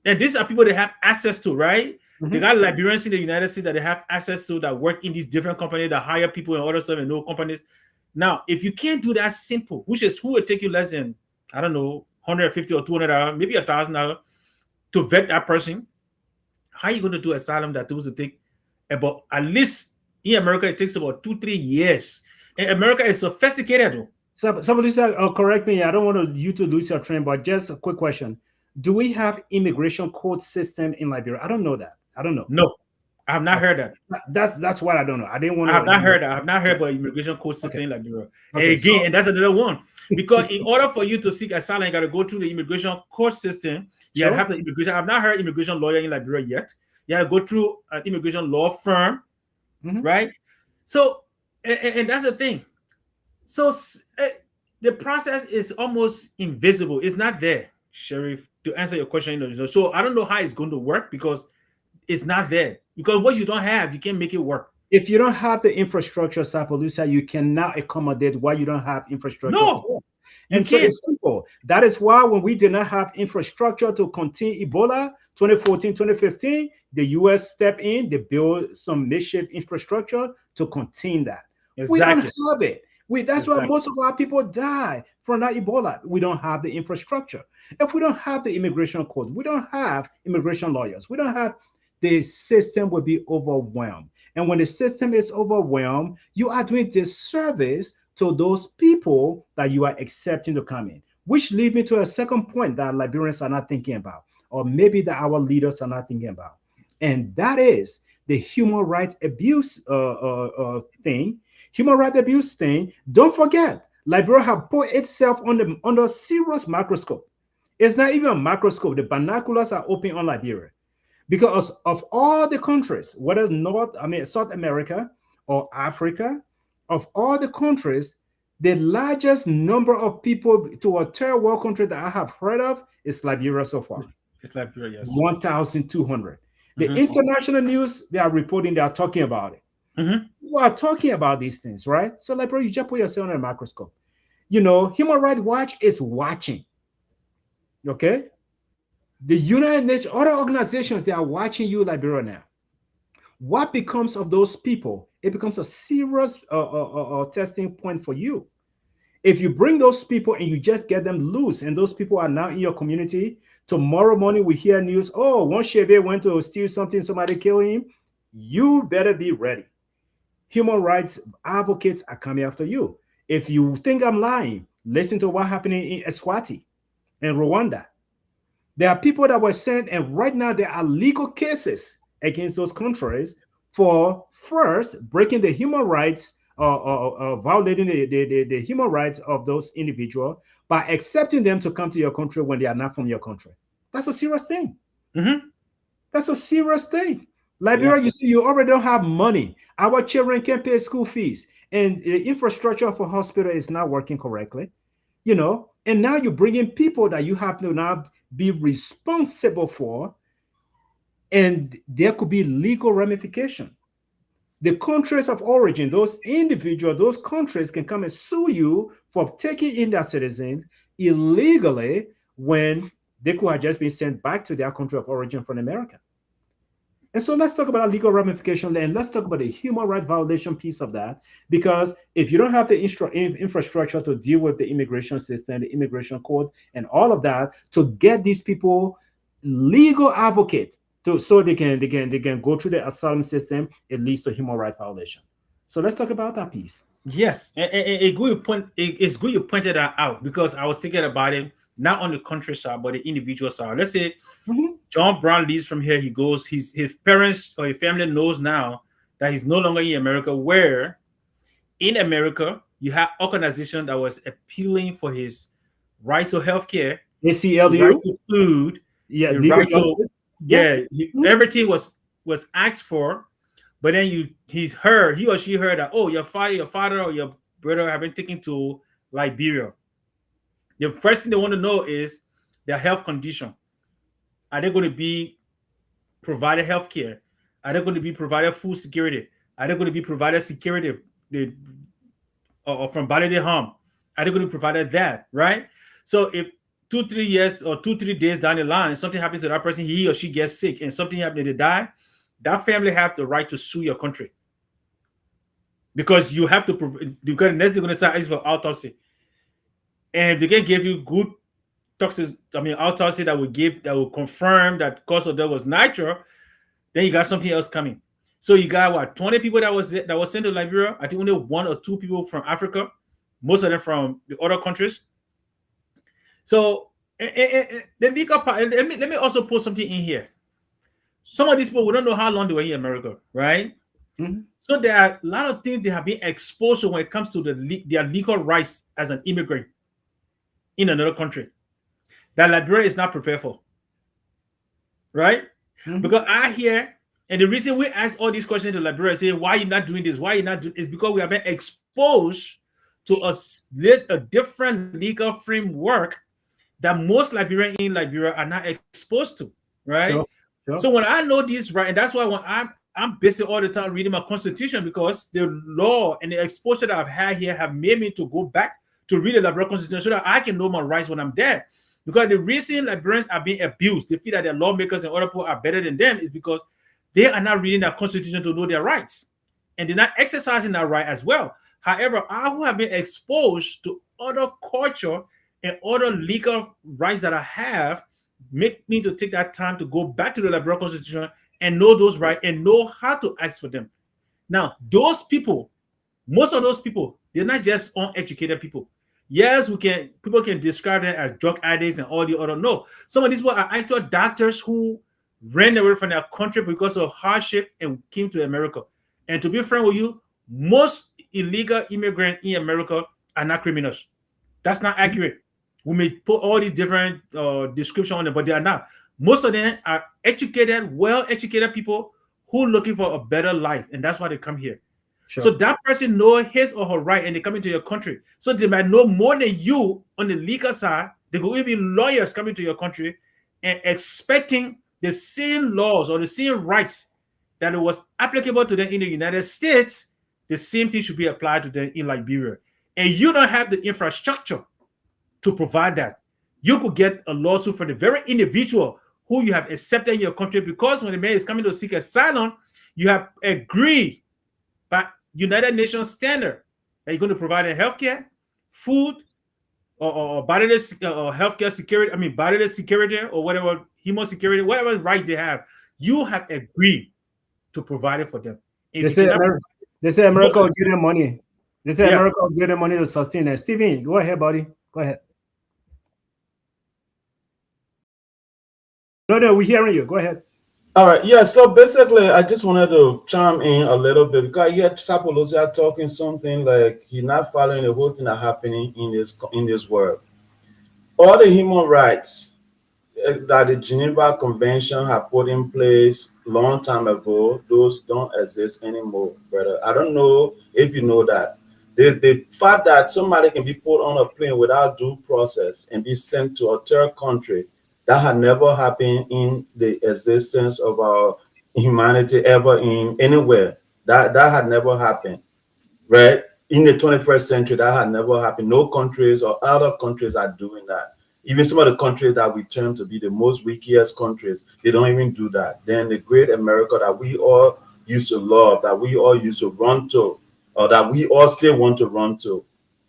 and these are people that have access to, right? They got Liberians in the United States that they have access to, that work in these different companies, that hire people and other stuff and no companies. Now, if you can't do that simple, which is who would take you less than, I don't know, $150 or $200, maybe $1,000 to vet that person, how are you going to do asylum that those will take about, at least in America, it takes about 2-3 years. And America is sophisticated. Somebody said, correct me, I don't want you to lose your train, but just a quick question. Do we have immigration court system in Liberia? I don't know that. I don't know. No, I have not heard that. That's what I don't know. I didn't want to. I have not heard that. I have not heard about immigration court system in Liberia. Okay, and again, and that's another one. Because in order for you to seek asylum, you got to go through the immigration court system. You got to have the immigration. I've not heard immigration lawyer in Liberia yet. You got to go through an immigration law firm, right? So, and that's the thing. So the process is almost invisible. It's not there, Sheriff, to answer your question. So I don't know how it's going to work, because it's not there. Because what you don't have, you can't make it work. If you don't have the infrastructure, Sapolusa, you cannot accommodate what you don't have infrastructure for. And so it's simple. That is why when we did not have infrastructure to contain Ebola, 2014, 2015, the U.S. stepped in, they built some makeshift infrastructure to contain that. Exactly. We don't have it. That's why most of our people die from that Ebola. We don't have the infrastructure. If we don't have the immigration court, we don't have immigration lawyers, we don't have, the system will be overwhelmed. And when the system is overwhelmed, you are doing disservice to those people that you are accepting to come in, which leads me to a second point that Liberians are not thinking about, or maybe that our leaders are not thinking about. And that is the human rights abuse thing. Human rights abuse thing. Don't forget, Liberia have put itself under serious microscope. It's not even a microscope. The binoculars are open on Liberia. Because of all the countries, whether South America or Africa, of all the countries, the largest number of people to a third world country that I have heard of is Liberia so far. It's Liberia, yes. 1,200. The international news, they are reporting, they are talking about it. We are talking about these things, right? So Liberia, you just put yourself under a microscope. Human Rights Watch is watching. Okay? The United Nations, other organizations, they are watching you, Liberia, now. What becomes of those people? It becomes a serious testing point for you. If you bring those people and you just get them loose, and those people are now in your community, tomorrow morning we hear news, oh, one Chevy went to steal something, somebody killed him, you better be ready. Human rights advocates are coming after you. If you think I'm lying, listen to what happened in Eswatini and Rwanda. There are people that were sent, and right now there are legal cases against those countries for first breaking the human rights, violating the human rights of those individuals by accepting them to come to your country when they are not from your country. That's a serious thing. That's a serious thing. Liberia, you see, you already don't have money. Our children can't pay school fees, and the infrastructure for hospital is not working correctly. And now you're bringing people that you have to now be responsible for, and there could be legal ramification. The countries of origin, those individuals, those countries can come and sue you for taking in their citizens illegally when they could have just been sent back to their country of origin from America. And so let's talk about legal ramification and let's talk about the human rights violation piece of that. Because if you don't have the infrastructure to deal with the immigration system, the immigration code, and all of that, to get these people legal advocate to so they can go through the asylum system, it leads to human rights violation. So let's talk about that piece. Yes, a good point. It's good you pointed that out because I was thinking about it not on the country side, but the individual side. Let's say Mhm. John Brown leaves from here. He goes. His parents or his family knows now that he's no longer in America. Where in America you have organization that was appealing for his right to healthcare, the right ACLU, to food, yeah, the legal right to justice. Yeah. yeah. Mhm. Everything was asked for, but then he or she heard that, oh, your father or your brother have been taken to Liberia. The first thing they want to know is their health condition. Are they going to be provided health care? Are they going to be provided food security? Are they going to be provided security the, or from bodily harm? Are they going to be provided that, right? So if 2 3 years or 2 3 days down the line, something happens to that person, he or she gets sick and something happens, they die, that family have the right to sue your country because you have to because next they're going to start asking for autopsy, and if they can give you good toxic, autopsy that will confirm that cause of death was natural, then you got something else coming. So you got what 20 people that was sent to Liberia. I think only 1 or 2 people from Africa, most of them from the other countries. So the legal part. Let me also put something in here. Some of these people we don't know how long they were in America, right? Mhm. So there are a lot of things they have been exposed to when it comes to their legal rights as an immigrant in another country that Liberia is not prepared for, right? Mhm. Because I hear, and the reason we ask all these questions to Liberia, say, why are you not doing this? Why are you not doing is because we have been exposed to a different legal framework that most Liberians in Liberia are not exposed to, right? Sure. So Sure. when I know this, right, and that's why when I'm busy all the time reading my constitution because the law and the exposure that I've had here have made me to go back to read the Liberian constitution so that I can know my rights when I'm there. Because the reason Liberians are being abused, they feel that their lawmakers and other people are better than them, is because they are not reading that constitution to know their rights. And they're not exercising that right as well. However, I who have been exposed to other culture and other legal rights that I have make me to take that time to go back to the Liberal Constitution and know those rights and know how to ask for them. Now, those people, most of those people, they're not just uneducated people. Yes, people can describe them as drug addicts and all the other. No, some of these people are actual doctors who ran away from their country because of hardship and came to America. And to be frank with you, most illegal immigrants in America are not criminals. That's not accurate. We may put all these different descriptions on them, but they are not. Most of them are educated, well-educated people who are looking for a better life, and that's why they come here. So Sure. that person know his or her right, and they come into your country. So they might know more than you on the legal side. They could even be lawyers coming to your country and expecting the same laws or the same rights that it was applicable to them in the United States. The same thing should be applied to them in Liberia. And you don't have the infrastructure to provide that. You could get a lawsuit from the very individual who you have accepted in your country because when the man is coming to seek asylum, you have agreed by United Nations standard that you're going to provide a healthcare, food, or bodily or healthcare security. I mean, bodily security or whatever, human security, whatever right they have. You have agreed to provide it for them. They If you say cannot, America. They say most America of will give them money. They say yeah. America will give them money to sustain it. Steven, go ahead, buddy. Go ahead. No, no, we're hearing you. Go ahead. All right, yeah. So basically, I just wanted to chime in a little bit because I hear Sapolosia talking something like he's not following the whole thing that happening in this world. All the human rights that the Geneva Convention had put in place long time ago, those don't exist anymore, brother. I don't know if you know that. The fact that somebody can be put on a plane without due process and be sent to a third country, that had never happened in the existence of our humanity ever in anywhere. That had never happened, right? In the 21st century, that had never happened. No countries or other countries are doing that. Even some of the countries that we term to be the most weakest countries, they don't even do that. Then the great America that we all used to love, that we all used to run to, or that we all still want to run to,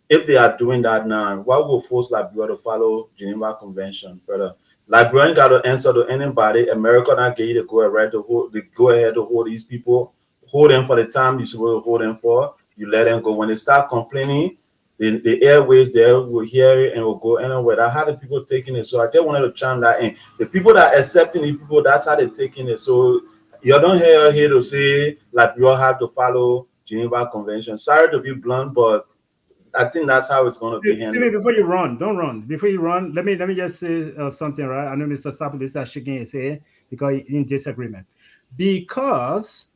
if they are doing that now, why will force Liberia to follow Geneva Convention, brother? Liberia got to answer to anybody. America not get you to go ahead to hold, the go ahead to hold these people, hold them for the time you're supposed to hold them for. You let them go. When they start complaining, the airways there will hear it and will go anywhere. That's how the people taking it. So I just wanted to chime that in. The people that are accepting the people, that's how they're taking it. So you don't hear here to say like you all have to follow Geneva Convention. Sorry to be blunt, but I think that's how it's going to be handled. Steven, before you run, don't run. Before you run, let me just say something, right? I know Mr. Sapolis is shaking his head because in disagreement. Because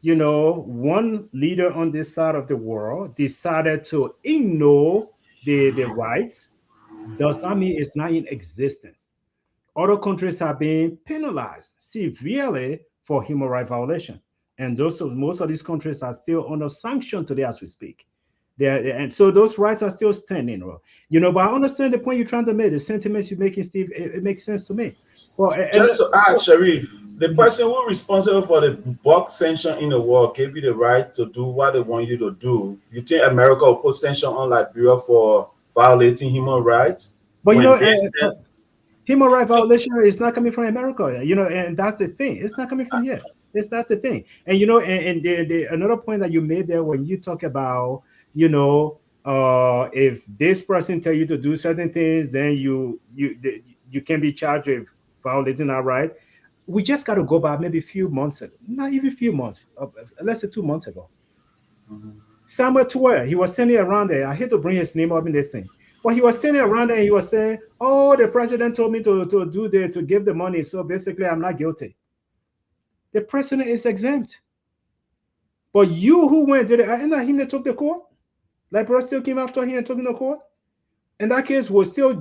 one leader on this side of the world decided to ignore the rights, does not mean it's not in existence. Other countries are being penalized severely for human rights violation, and most of these countries are still under sanction today as we speak. And so those rights are still standing. But I understand the point you're trying to make, the sentiments you're making, Steve. It makes sense to me. Well, just to add, Sharif, the person who is responsible for the box sanction in the world gave you the right to do what they want you to do. You think America will put sanction on Liberia for violating human rights? But human rights violation is not coming from America, and that's the thing. It's not coming from here. That's the thing. And the another point that you made there when you talk about, if this person tell you to do certain things, then you can be charged with violating our right. We just got to go back maybe a few months ago, not even a few months, let's say 2 months ago. Samuel Tuer, he was standing around there. I hate to bring his name up in this thing. But he was standing around there and he was saying, oh, the president told me to do this, to give the money. So basically, I'm not guilty. The president is exempt. But you who went, did it, and not him that took the court? Liberia still came after him and took him to court? In that case, we'll still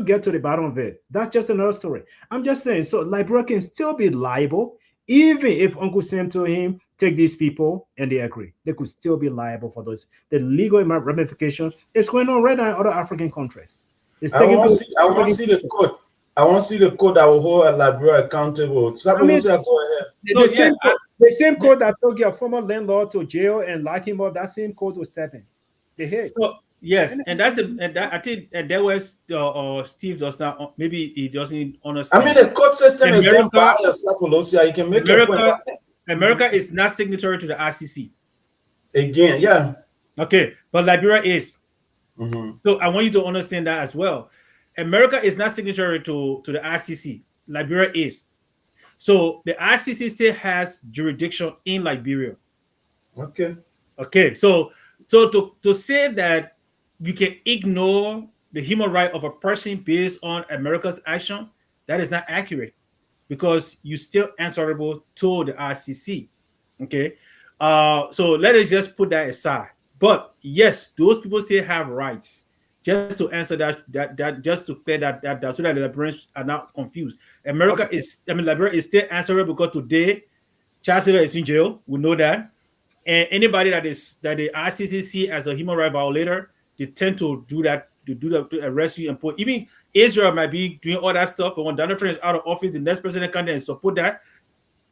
get to the bottom of it. That's just another story. I'm just saying, so Liberia can still be liable, even if Uncle Sam told him, take these people, and they agree. They could still be liable for those. The legal ramification is going on right now in other African countries. I want to see the code. I want to see the code that will hold Liberia accountable. Go ahead. The same code that took your former landlord to jail and lock him up, that same code will step in. The head. So, yes, and I think that was Steve does not, maybe he doesn't understand. I mean, the court system is not biased. You can make America is not signatory to the RCC. Again, yeah. Okay, but Liberia is. Mm-hmm. So I want you to understand that as well. America is not signatory to the RCC. Liberia is. So the RCC still has jurisdiction in Liberia. Okay. So to say that you can ignore the human right of a person based on America's action, that is not accurate, because you still answerable to the RCC. Okay. So let us just put that aside. But yes, those people still have rights. Just to answer that just to clear that so that the Liberians are not confused. Liberia is still answerable because today Charles Taylor is in jail. We know that. And anybody that the RCC see as a human rights violator, they tend to do that, to arrest you and put. Even Israel might be doing all that stuff, but when Donald Trump is out of office, the next president comes and support that,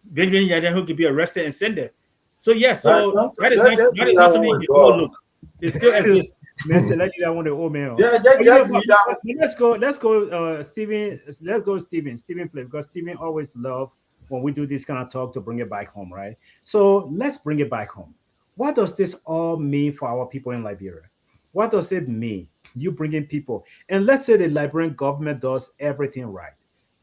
Benjamin Netanyahu could be arrested and sent there. So yes, that is not something you can overlook. It still exists. Let's want the old man. Let's go, Stephen. Let's go, Stephen. Stephen play, because Stephen always love when we do this kind of talk to bring it back home, right? So let's bring it back home. What does this all mean for our people in Liberia? What does it mean? You bring in people, and let's say the Liberian government does everything right.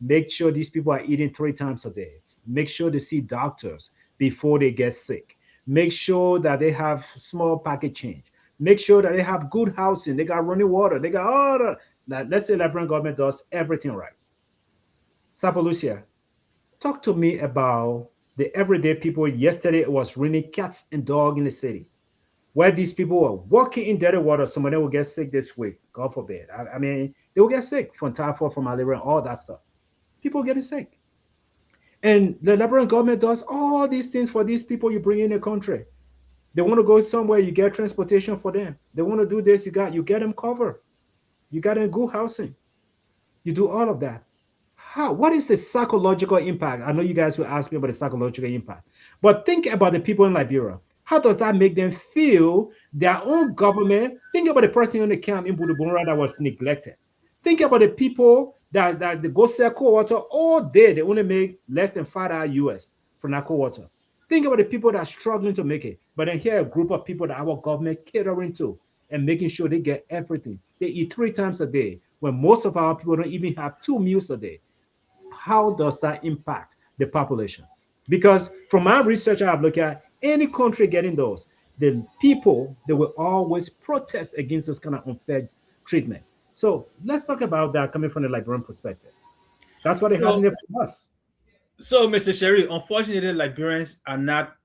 Make sure these people are eating 3 times a day. Make sure they see doctors before they get sick. Make sure that they have small pocket change. Make sure that they have good housing. They got running water. They got all that. Let's say Liberian government does everything right. Sapalucia, talk to me about the everyday people. Yesterday it was raining cats and dogs in the city, where these people were walking in dirty water. Some of them will get sick this week. God forbid. I mean, they will get sick from typhoid, from malaria, and all that stuff. People getting sick. And the Liberian government does all these things for these people you bring in the country. They want to go somewhere, you get transportation for them. They want to do this, you get them covered. You got them good housing. You do all of that. How? What is the psychological impact? I know you guys will ask me about the psychological impact, but think about the people in Liberia. How does that make them feel? Their own government. Think about the person in the camp in Budubumbura that was neglected. Think about the people that they go sell cold water all day. They only make less than $5 US for that cold water. Think about the people that are struggling to make it. But then here a group of people that our government catering to and making sure they get everything. They eat 3 times a day when most of our people don't even have 2 meals a day. How does that impact the population? Because from my research, I've looked at any country getting those, the people they will always protest against this kind of unfair treatment. So let's talk about that coming from the Liberian perspective. That's what they have in So, there for us. so Mr. Sherry, unfortunately, Liberians are not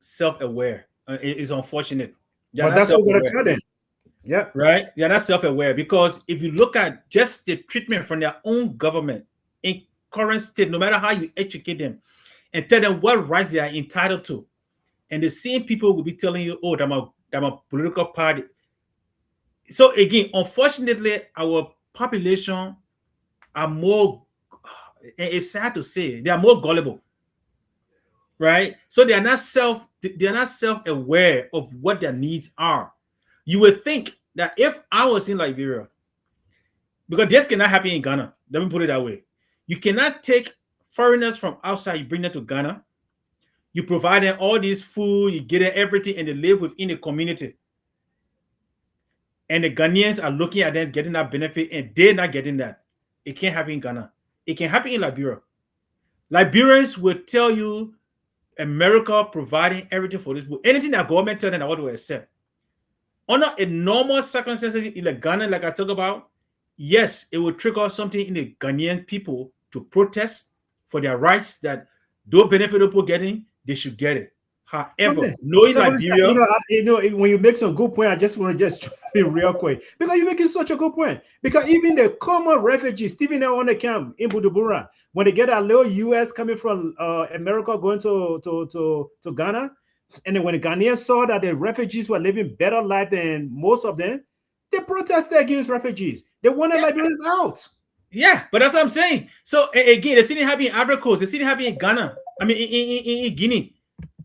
self-aware. It's unfortunate. They are But not that's what we're gonna self-aware, tell them. Yeah. right? They are not self-aware because if you look at just the treatment from their own government in current state, no matter how you educate them and tell them what rights they are entitled to, and the same people will be telling you, "Oh, I'm a political party." So again, unfortunately, our population are more. It's sad to say they are more gullible, right? So they are not self-aware of what their needs are. You would think that if I was in Liberia, because this cannot happen in Ghana. Let me put it that way. You cannot take foreigners from outside, you bring them to Ghana, you provide them all this food, you get them everything, and they live within the community. And the Ghanaians are looking at them getting that benefit, and they're not getting that. It can't happen in Ghana. It can happen in Liberia. Liberians will tell you America providing everything for this, but anything that government tell them that what to accept. Under a normal circumstances in the Ghana, like I talk about, yes, it will trigger something in the Ghanaian people to protest for their rights that those benefit people getting, they should get it. However, Okay. knowing So, Liberia, when you make some good point, I just want to just be real quick because you're making such a good point. Because even the common refugees, Stephen there on the camp in Budubumbura, when they get a little US coming from America going to Ghana, and then when the Ghanaians saw that the refugees were living better life than most of them, they protested against refugees. They wanted yeah, Liberians out. yeah, but that's what I'm saying. So again, the city happening in Ivory Coast, the city happening in Ghana, I mean in Guinea,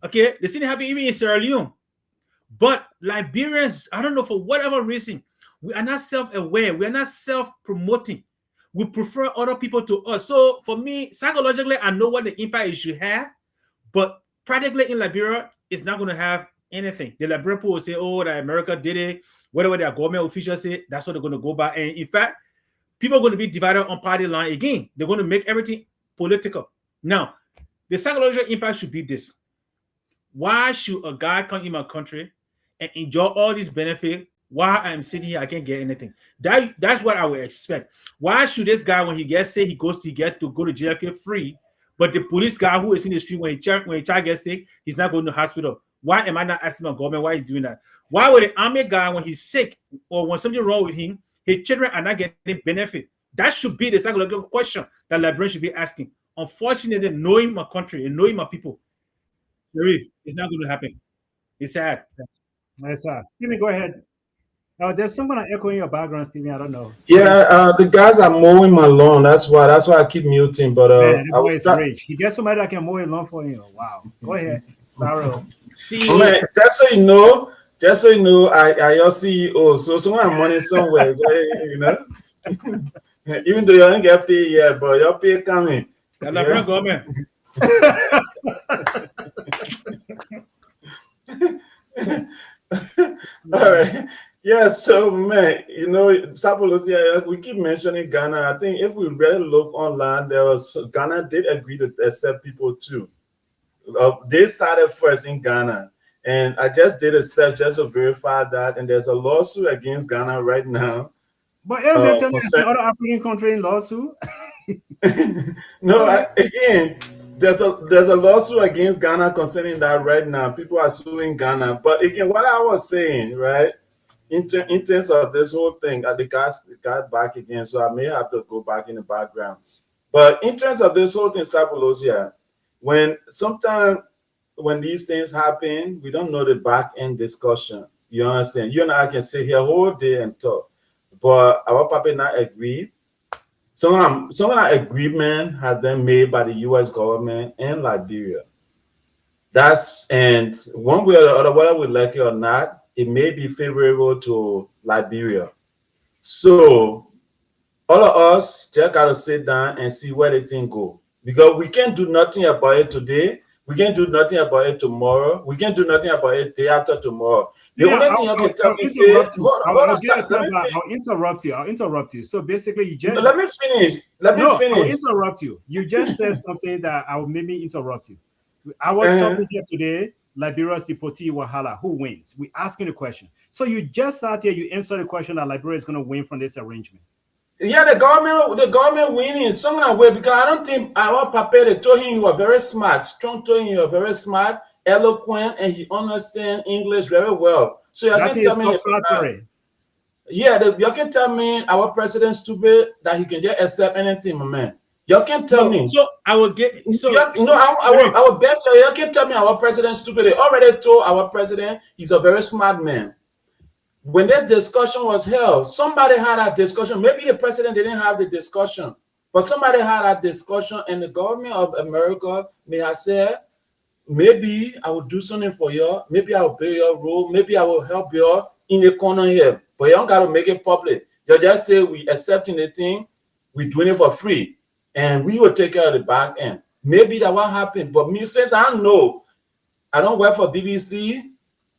okay, the city happening even in Sierra Leone. But Liberians, I don't know, for whatever reason, we are not self-aware. We are not self-promoting. We prefer other people to us. So for me, psychologically, I know what the impact it should have, but practically in Liberia, it's not going to have anything. The Liberian people will say, "Oh, that America did it." Whatever their government officials say, that's what they're going to go by. And in fact, people are going to be divided on party line again. They're going to make everything political. Now, the psychological impact should be this: why should a guy come in my country and enjoy all these benefits while I'm sitting here, I can't get anything? That's what I would expect. Why should this guy, when he gets sick, he get to go to JFK free, but the police guy who is in the street when he child gets sick, he's not going to the hospital? Why am I not asking my government why he's doing that? Why would the army guy, when he's sick or when something wrong with him, his children are not getting benefit? That should be the psychological question that Liberians should be asking. Unfortunately, knowing my country and knowing my people, it's not going to happen. It's sad. Nice. Stephen, go ahead. There's someone echoing your background, Stephen. I don't know. Yeah, the guys are mowing my lawn. That's why I keep muting. But Man, I that boy was is rich. He gets somebody that can mow it long for you. Wow. Go ahead. Sorrow. See, man, just so you know, I your CEO. So someone I'm money somewhere, you know. Even though you don't get paid yet, but your pay coming. the Liberian government. All right. Yes, so man, you know, Sapolosia, we keep mentioning Ghana. I think if we really look online, Ghana did agree to accept people too. They started first in Ghana, and I just did a search just to verify that, and there's a lawsuit against Ghana right now. But they're telling us other African country in lawsuit. No, again, there's a lawsuit against Ghana concerning that right now. People are suing Ghana. But again, what I was saying, right, in terms of this whole thing, the guys got back again, so I may have to go back in the background. But in terms of this whole thing, Sapolosia, sometimes when these things happen, we don't know the back end discussion. You understand? You and I can sit here all day and talk, but our papa not agree some kind of agreement has been made by the U.S. government and Liberia. And one way or the other, whether we like it or not, it may be favorable to Liberia. So all of us just gotta sit down and see where the thing go. Because we can't do nothing about it today. We can't do nothing about it tomorrow. We can't do nothing about it day after tomorrow. The only thing you can tell me is, I'll interrupt you. I'll interrupt you. So basically, you just let me finish. I'll interrupt you. You just said something that I will maybe interrupt you. Our topic here today, Liberia's deportee Wahala. Who wins? We're asking the question. So you just sat here, you answered the question that Liberia is going to win from this arrangement. Yeah, the government winning some kind of way, because I don't think our papa, they told him he was very smart. Strong told him he was very smart, eloquent, and he understands English very well. So you can tell me, you can tell me our president stupid that he can just accept anything, my man. You can tell me. So I will get. So I will bet you can tell me our president stupid. They already told our president he's a very smart man. When that discussion was held, somebody had that discussion. Maybe the president didn't have the discussion, but somebody had that discussion, and the government of America may have said, maybe I will do something for you. Maybe I will play your role. Maybe I will help you in the corner here. But you don't got to make it public. You just say we accepting the thing, we're doing it for free, and we will take care of the back end. Maybe that what happened. But me, since I know, I don't work for BBC.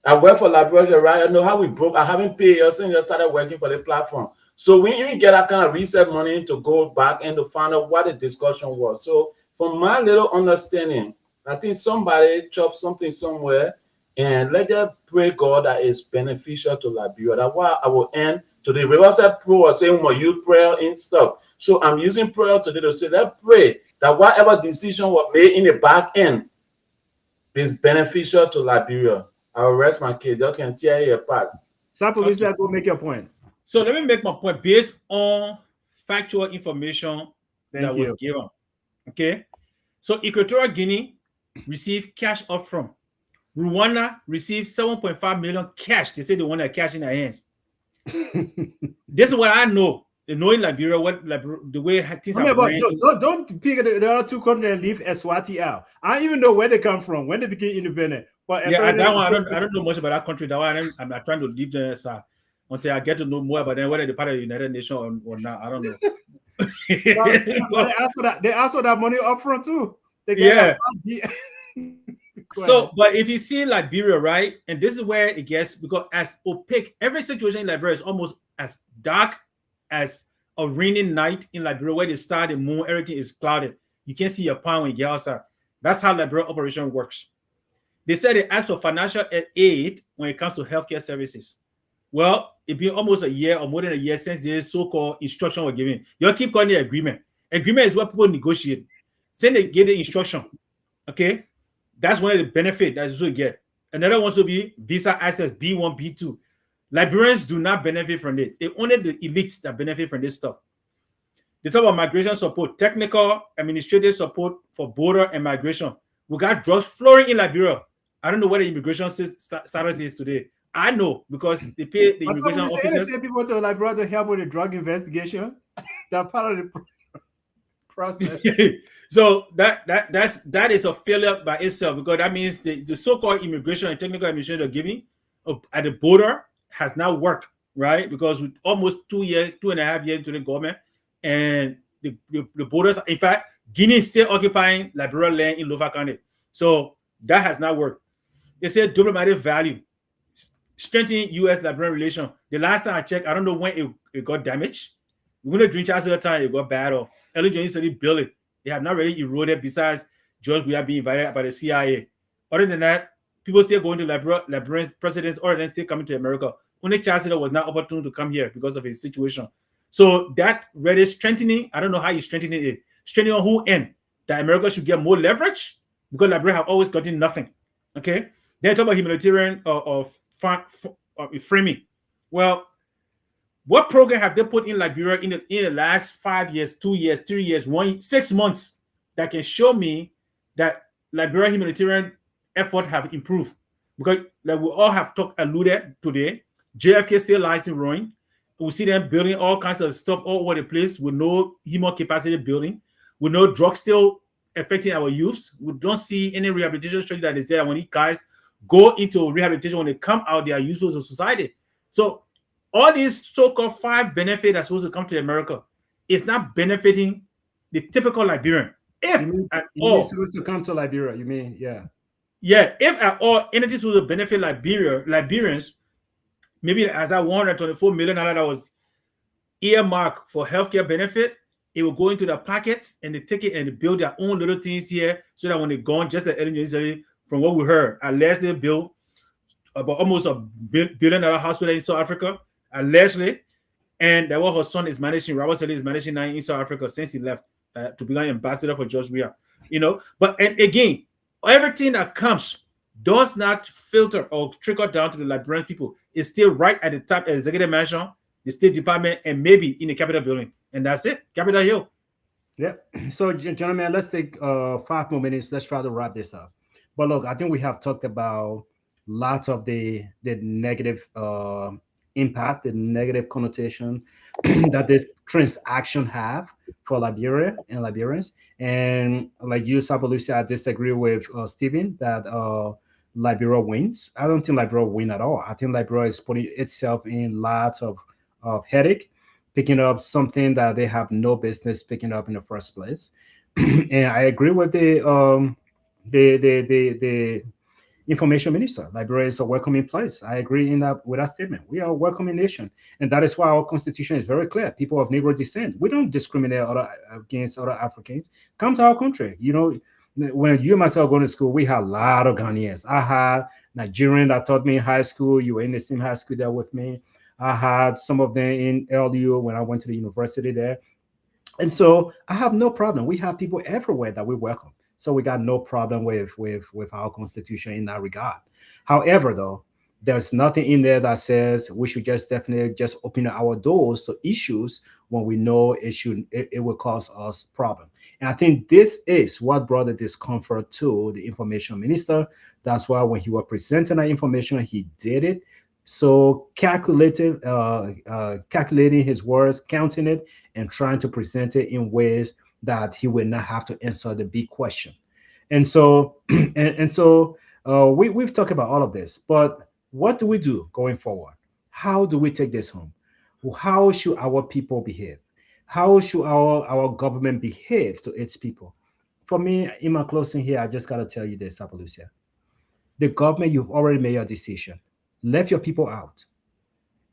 I work for Liberia, right? I know how we broke. I haven't paid you since I started working for the platform. So when you get that kind of reset money to go back and to find out what the discussion was. So from my little understanding, I think somebody chopped something somewhere, and let us pray God that is beneficial to Liberia. That's why I will end today. Riverside Pro was saying my youth prayer and stuff. So I'm using prayer today to say, let's pray that whatever decision was made in the back end is beneficial to Liberia. I'll rest my case. You can tear it apart. Sapolisa, go make your point. So let me make my point based on factual information that was given. Okay. So Equatorial Guinea received cash upfront. Rwanda received 7.5 million cash. They say they want that cash in their hands. This is what I know. Knowing Liberia, the way things are going. Don't pick the other two countries and leave Eswati out. I don't even know where they come from, when they became independent. But yeah, that one I don't know much about that country. That one I'm trying to leave them until I get to know more about them, whether they're part of the United Nations or not. I don't know. They asked for that money up front too. Yeah. So, but if you see Liberia, right, and this is where it gets, because as opaque, every situation in Liberia is almost as dark as a rainy night in Liberia, where the star, the moon, everything is clouded. You can't see your palm when you get outside. That's how Liberia operation works. They said they asked for financial aid when it comes to healthcare services. Well, it's been almost a year or more than a year since the so-called instruction was given. You keep calling it agreement. Agreement is what people negotiate. Saying they get the instruction, okay? That's one of the benefits that you get. Another one will be visa access, B1, B2. Liberians do not benefit from this. It's only the elites that benefit from this stuff. They talk about migration support, technical, administrative support for border and migration. We got drugs flowing in Liberia. I don't know what the immigration status is today. I know because they pay the immigration officers. They send people to Liberia to help with the drug investigation. That's part of the process. So that is a failure by itself, because that means the so-called immigration and technical administration they're giving at the border has not worked, right? Because with almost 2.5 years to the government, and the borders, in fact, Guinea is still occupying Liberia land in Lofa County. So that has not worked. They said diplomatic value, strengthening U.S.-Liberian relation. The last time I checked, I don't know when it got damaged. We're going to drink chance at the time it got bad off. Early Johnny said it built it. They have not really eroded, besides George we are being invited by the CIA. Other than that, people still going to Liberian presidents, or then still coming to America. Only Chancellor was not opportune to come here because of his situation. So that really strengthening, I don't know how you strengthening it. Strengthening on who end? That America should get more leverage, because Liberia have always gotten nothing. Okay? Then talk about humanitarian framing. Well, what program have they put in Liberia in the last 5 years, 2 years, 3 years, 6 months that can show me that Liberia humanitarian effort have improved? Because like we all have alluded today, JFK still lies in ruin. We see them building all kinds of stuff all over the place with no human capacity building, with no drug still affecting our youths. We don't see any rehabilitation strategy that is there. When these guys go into rehabilitation, when they come out, they are useful to society. So all these so-called five benefits are supposed to come to America. It's not benefiting the typical Liberian. If at You mean all, supposed to come to Liberia? You mean, yeah. yeah, if at all entities will benefit Liberians, maybe as that $124 million that was earmarked for healthcare benefit, it will go into their pockets and they take it and they build their own little things here so that when they're gone, just like Ellen from what we heard, allegedly built about almost $1 billion hospital in South Africa, allegedly, and that what her son is managing, Robert Sele is managing now in South Africa since he left to become ambassador for George Weah. But and again, everything that comes does not filter or trickle down to the Liberian people. It's still right at the top, executive mansion, the State Department, and maybe in the Capitol building, and that's it, Capitol Hill. Yeah. So, gentlemen, let's take 5 more minutes. Let's try to wrap this up. But look, I think we have talked about lots of the negative impact, the negative connotation that this transaction have for Liberia and Liberians. And like you, Sabalusi, I disagree with Stephen that Liberia wins. I don't think Liberia win at all. I think Liberia is putting itself in lots of headache, picking up something that they have no business picking up in the first place. And I agree with the information minister. Liberia is a welcoming place. I agree in that with that statement. We are a welcoming nation, and that is why our constitution is very clear. People of Negro descent, we don't discriminate against other Africans. Come to our country. When you and myself going to school, we had a lot of Ghanaians. I had Nigerian that taught me in high school. You were in the same high school there with me. I had some of them in LU when I went to the university there. And so I have no problem. We have people everywhere that we welcome. So we got no problem with our constitution in that regard. However, though, there's nothing in there that says we should just definitely just open our doors to issues when we know it will cause us problem. And I think this is what brought the discomfort to the information minister. That's why when he was presenting that information, he did it so calculated, calculating his words, counting it, and trying to present it in ways that he would not have to answer the big question. And so, we've talked about all of this, but what do we do going forward? How do we take this home? How should our people behave? How should our government behave to its people? For me, in my closing here, I just got to tell you this, Apalucia. The government, you've already made your decision. Left your people out.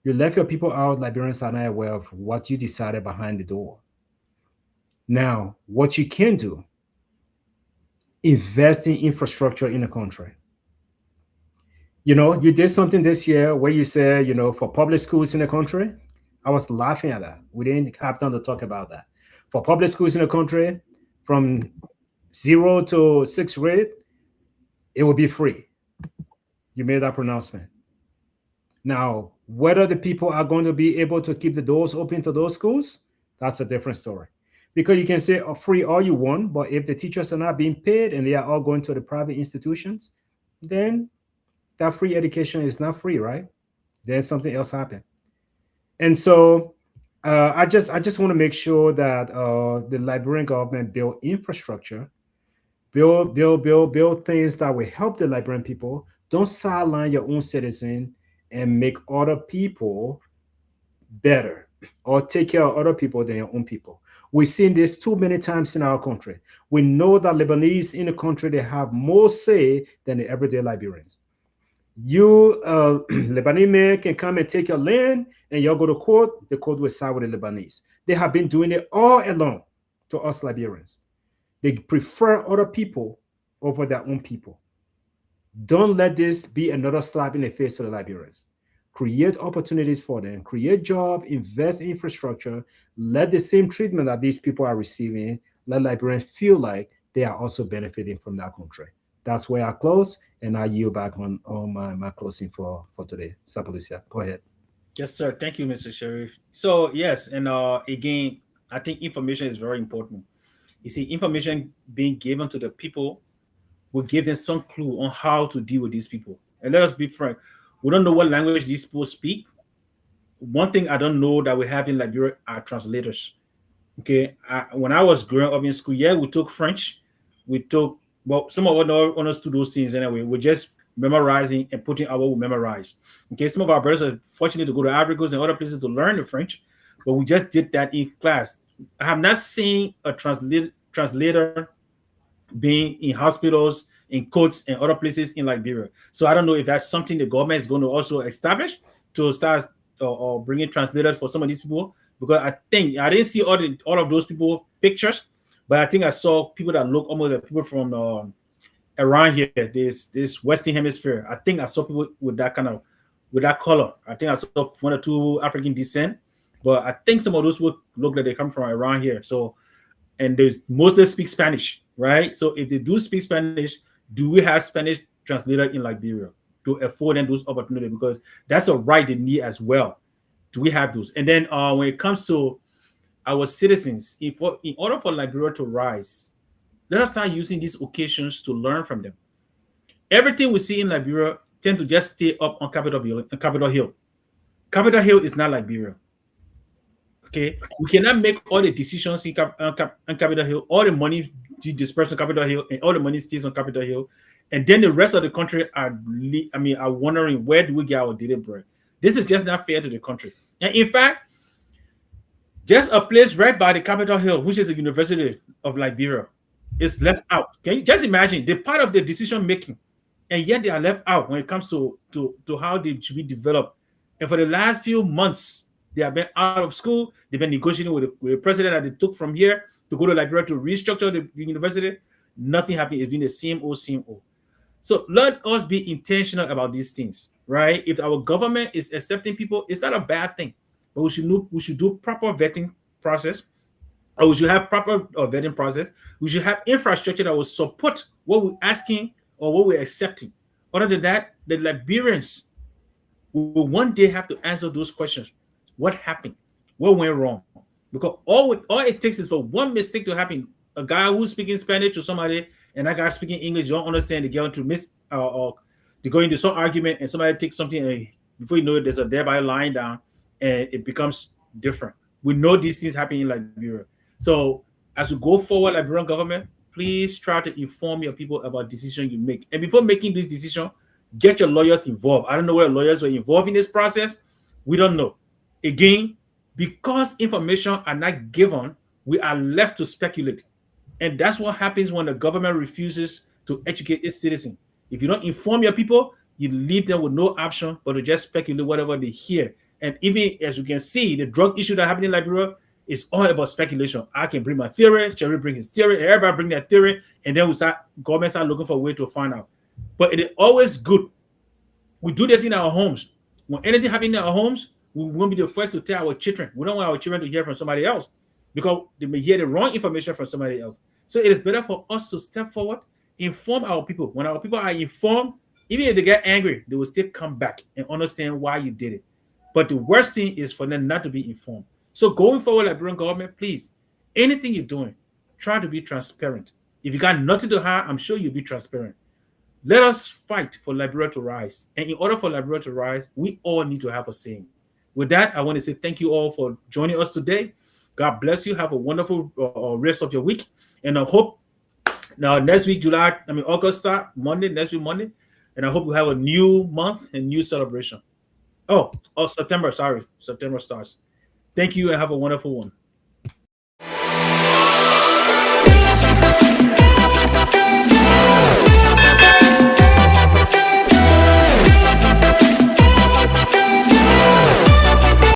You left your people out. Liberians are not aware of what you decided behind the door. Now, what you can do, invest in infrastructure in the country. You did something this year where you said, for public schools in the country, I was laughing at that. We didn't have time to talk about that. For public schools in the country, from 0 to 6th grade, it will be free. You made that pronouncement. Now, whether the people are going to be able to keep the doors open to those schools, that's a different story. Because you can say free all you want, but if the teachers are not being paid and they are all going to the private institutions, then that free education is not free, right? Then something else happened. And so I just want to make sure that the Liberian government build infrastructure, build things that will help the Liberian people. Don't sideline your own citizen and make other people better or take care of other people than your own people. We've seen this too many times in our country. We know that Lebanese in the country, they have more say than the everyday Liberians. You, Lebanese man, can come and take your land and you'll go to court, the court will side with the Lebanese. They have been doing it all along to us Liberians. They prefer other people over their own people. Don't let this be another slap in the face to the Liberians. Create opportunities for them, create jobs, invest in infrastructure, let the same treatment that these people are receiving, let Liberians feel like they are also benefiting from that country. That's where I close, and I yield back on my closing for today. Sapalucia, go ahead. Yes, sir. Thank you, Mr. Sheriff. So yes, and again, I think information is very important. You see, information being given to the people will give them some clue on how to deal with these people. And let us be frank, we don't know what language these people speak. one thing I don't know that we have in Liberia are translators. Okay, when I was growing up in school, yeah, we took French, we took, well, some of us don't understood those things anyway. We're just memorizing and putting out what we memorize. Okay, some of our brothers are fortunate to go to Africa and other places to learn the French, but we just did that in class. I have not seen a translator being in hospitals, in courts, and other places in Liberia. So I don't know if that's something the government is going to also establish to start or bringing translators for some of these people. Because I think I didn't see all of those people pictures, but I think I saw people that look almost like people from around here. This Western Hemisphere. I think I saw people with that kind of with that color. I think I saw one or two African descent, but I think some of those look like they come from around here. So and they mostly speak Spanish, right? So if they do speak Spanish, do we have Spanish translator in Liberia to afford them those opportunities? Because that's a right they need as well. Do we have those? And then when it comes to our citizens, in order for Liberia to rise, let us start using these occasions to learn from them. Everything we see in Liberia tend to just stay up on Capitol Hill. Capitol Hill. Capitol Hill is not Liberia. Okay, we cannot make all the decisions on Capitol Hill, all the money dispersed on Capitol Hill, and all the money stays on Capitol Hill, and then the rest of the country are wondering where do we get our daily bread. This is just not fair to the country. And in fact, just a place right by the Capitol Hill, which is the University of Liberia, is left out. Can you just imagine the part of the decision making, and yet they are left out when it comes to how they should be developed. And for the last few months, they have been out of school. They've been negotiating with the president that they took from here to go to Liberia to restructure the university. Nothing happened. It's been the same old, same old. So let us be intentional about these things, right? If our government is accepting people, it's not a bad thing, but we should do proper vetting process, or we should have proper vetting process. We should have infrastructure that will support what we're asking or what we're accepting. Other than that, the Liberians will one day have to answer those questions. What happened? What went wrong? Because all it takes is for one mistake to happen. A guy who's speaking Spanish to somebody and that guy speaking English don't understand. They get into or they go into some argument and somebody takes something and before you know it, there's a thereby lying down and it becomes different. We know these things happen in Liberia. So as we go forward, Liberian government, please try to inform your people about decisions you make. And before making this decision, get your lawyers involved. I don't know whether lawyers were involved in this process. We don't know. Again, because information are not given, we are left to speculate. And that's what happens when the government refuses to educate its citizens. If you don't inform your people, you leave them with no option but to just speculate whatever they hear. And even as you can see, the drug issue that happened in Liberia is all about speculation. I can bring my theory, Jerry bring his theory, everybody bring their theory, and then government start looking for a way to find out. But it is always good. We do this in our homes. When anything happens in our homes, we won't be the first to tell our children. We don't want our children to hear from somebody else because they may hear the wrong information from somebody else. So it is better for us to step forward, inform our people. When our people are informed, even if they get angry, they will still come back and understand why you did it. But the worst thing is for them not to be informed. So going forward, Liberian government, please, anything you're doing, try to be transparent. If you got nothing to hide, I'm sure you'll be transparent. Let us fight for Liberia to rise. And in order for Liberia to rise, we all need to have a saying. With that, I want to say thank you all for joining us today. God bless you. Have a wonderful rest of your week. And I hope now next week, August start, Monday, next week, Monday. And I hope we have a new month and new celebration. September, sorry. September starts. Thank you and have a wonderful one.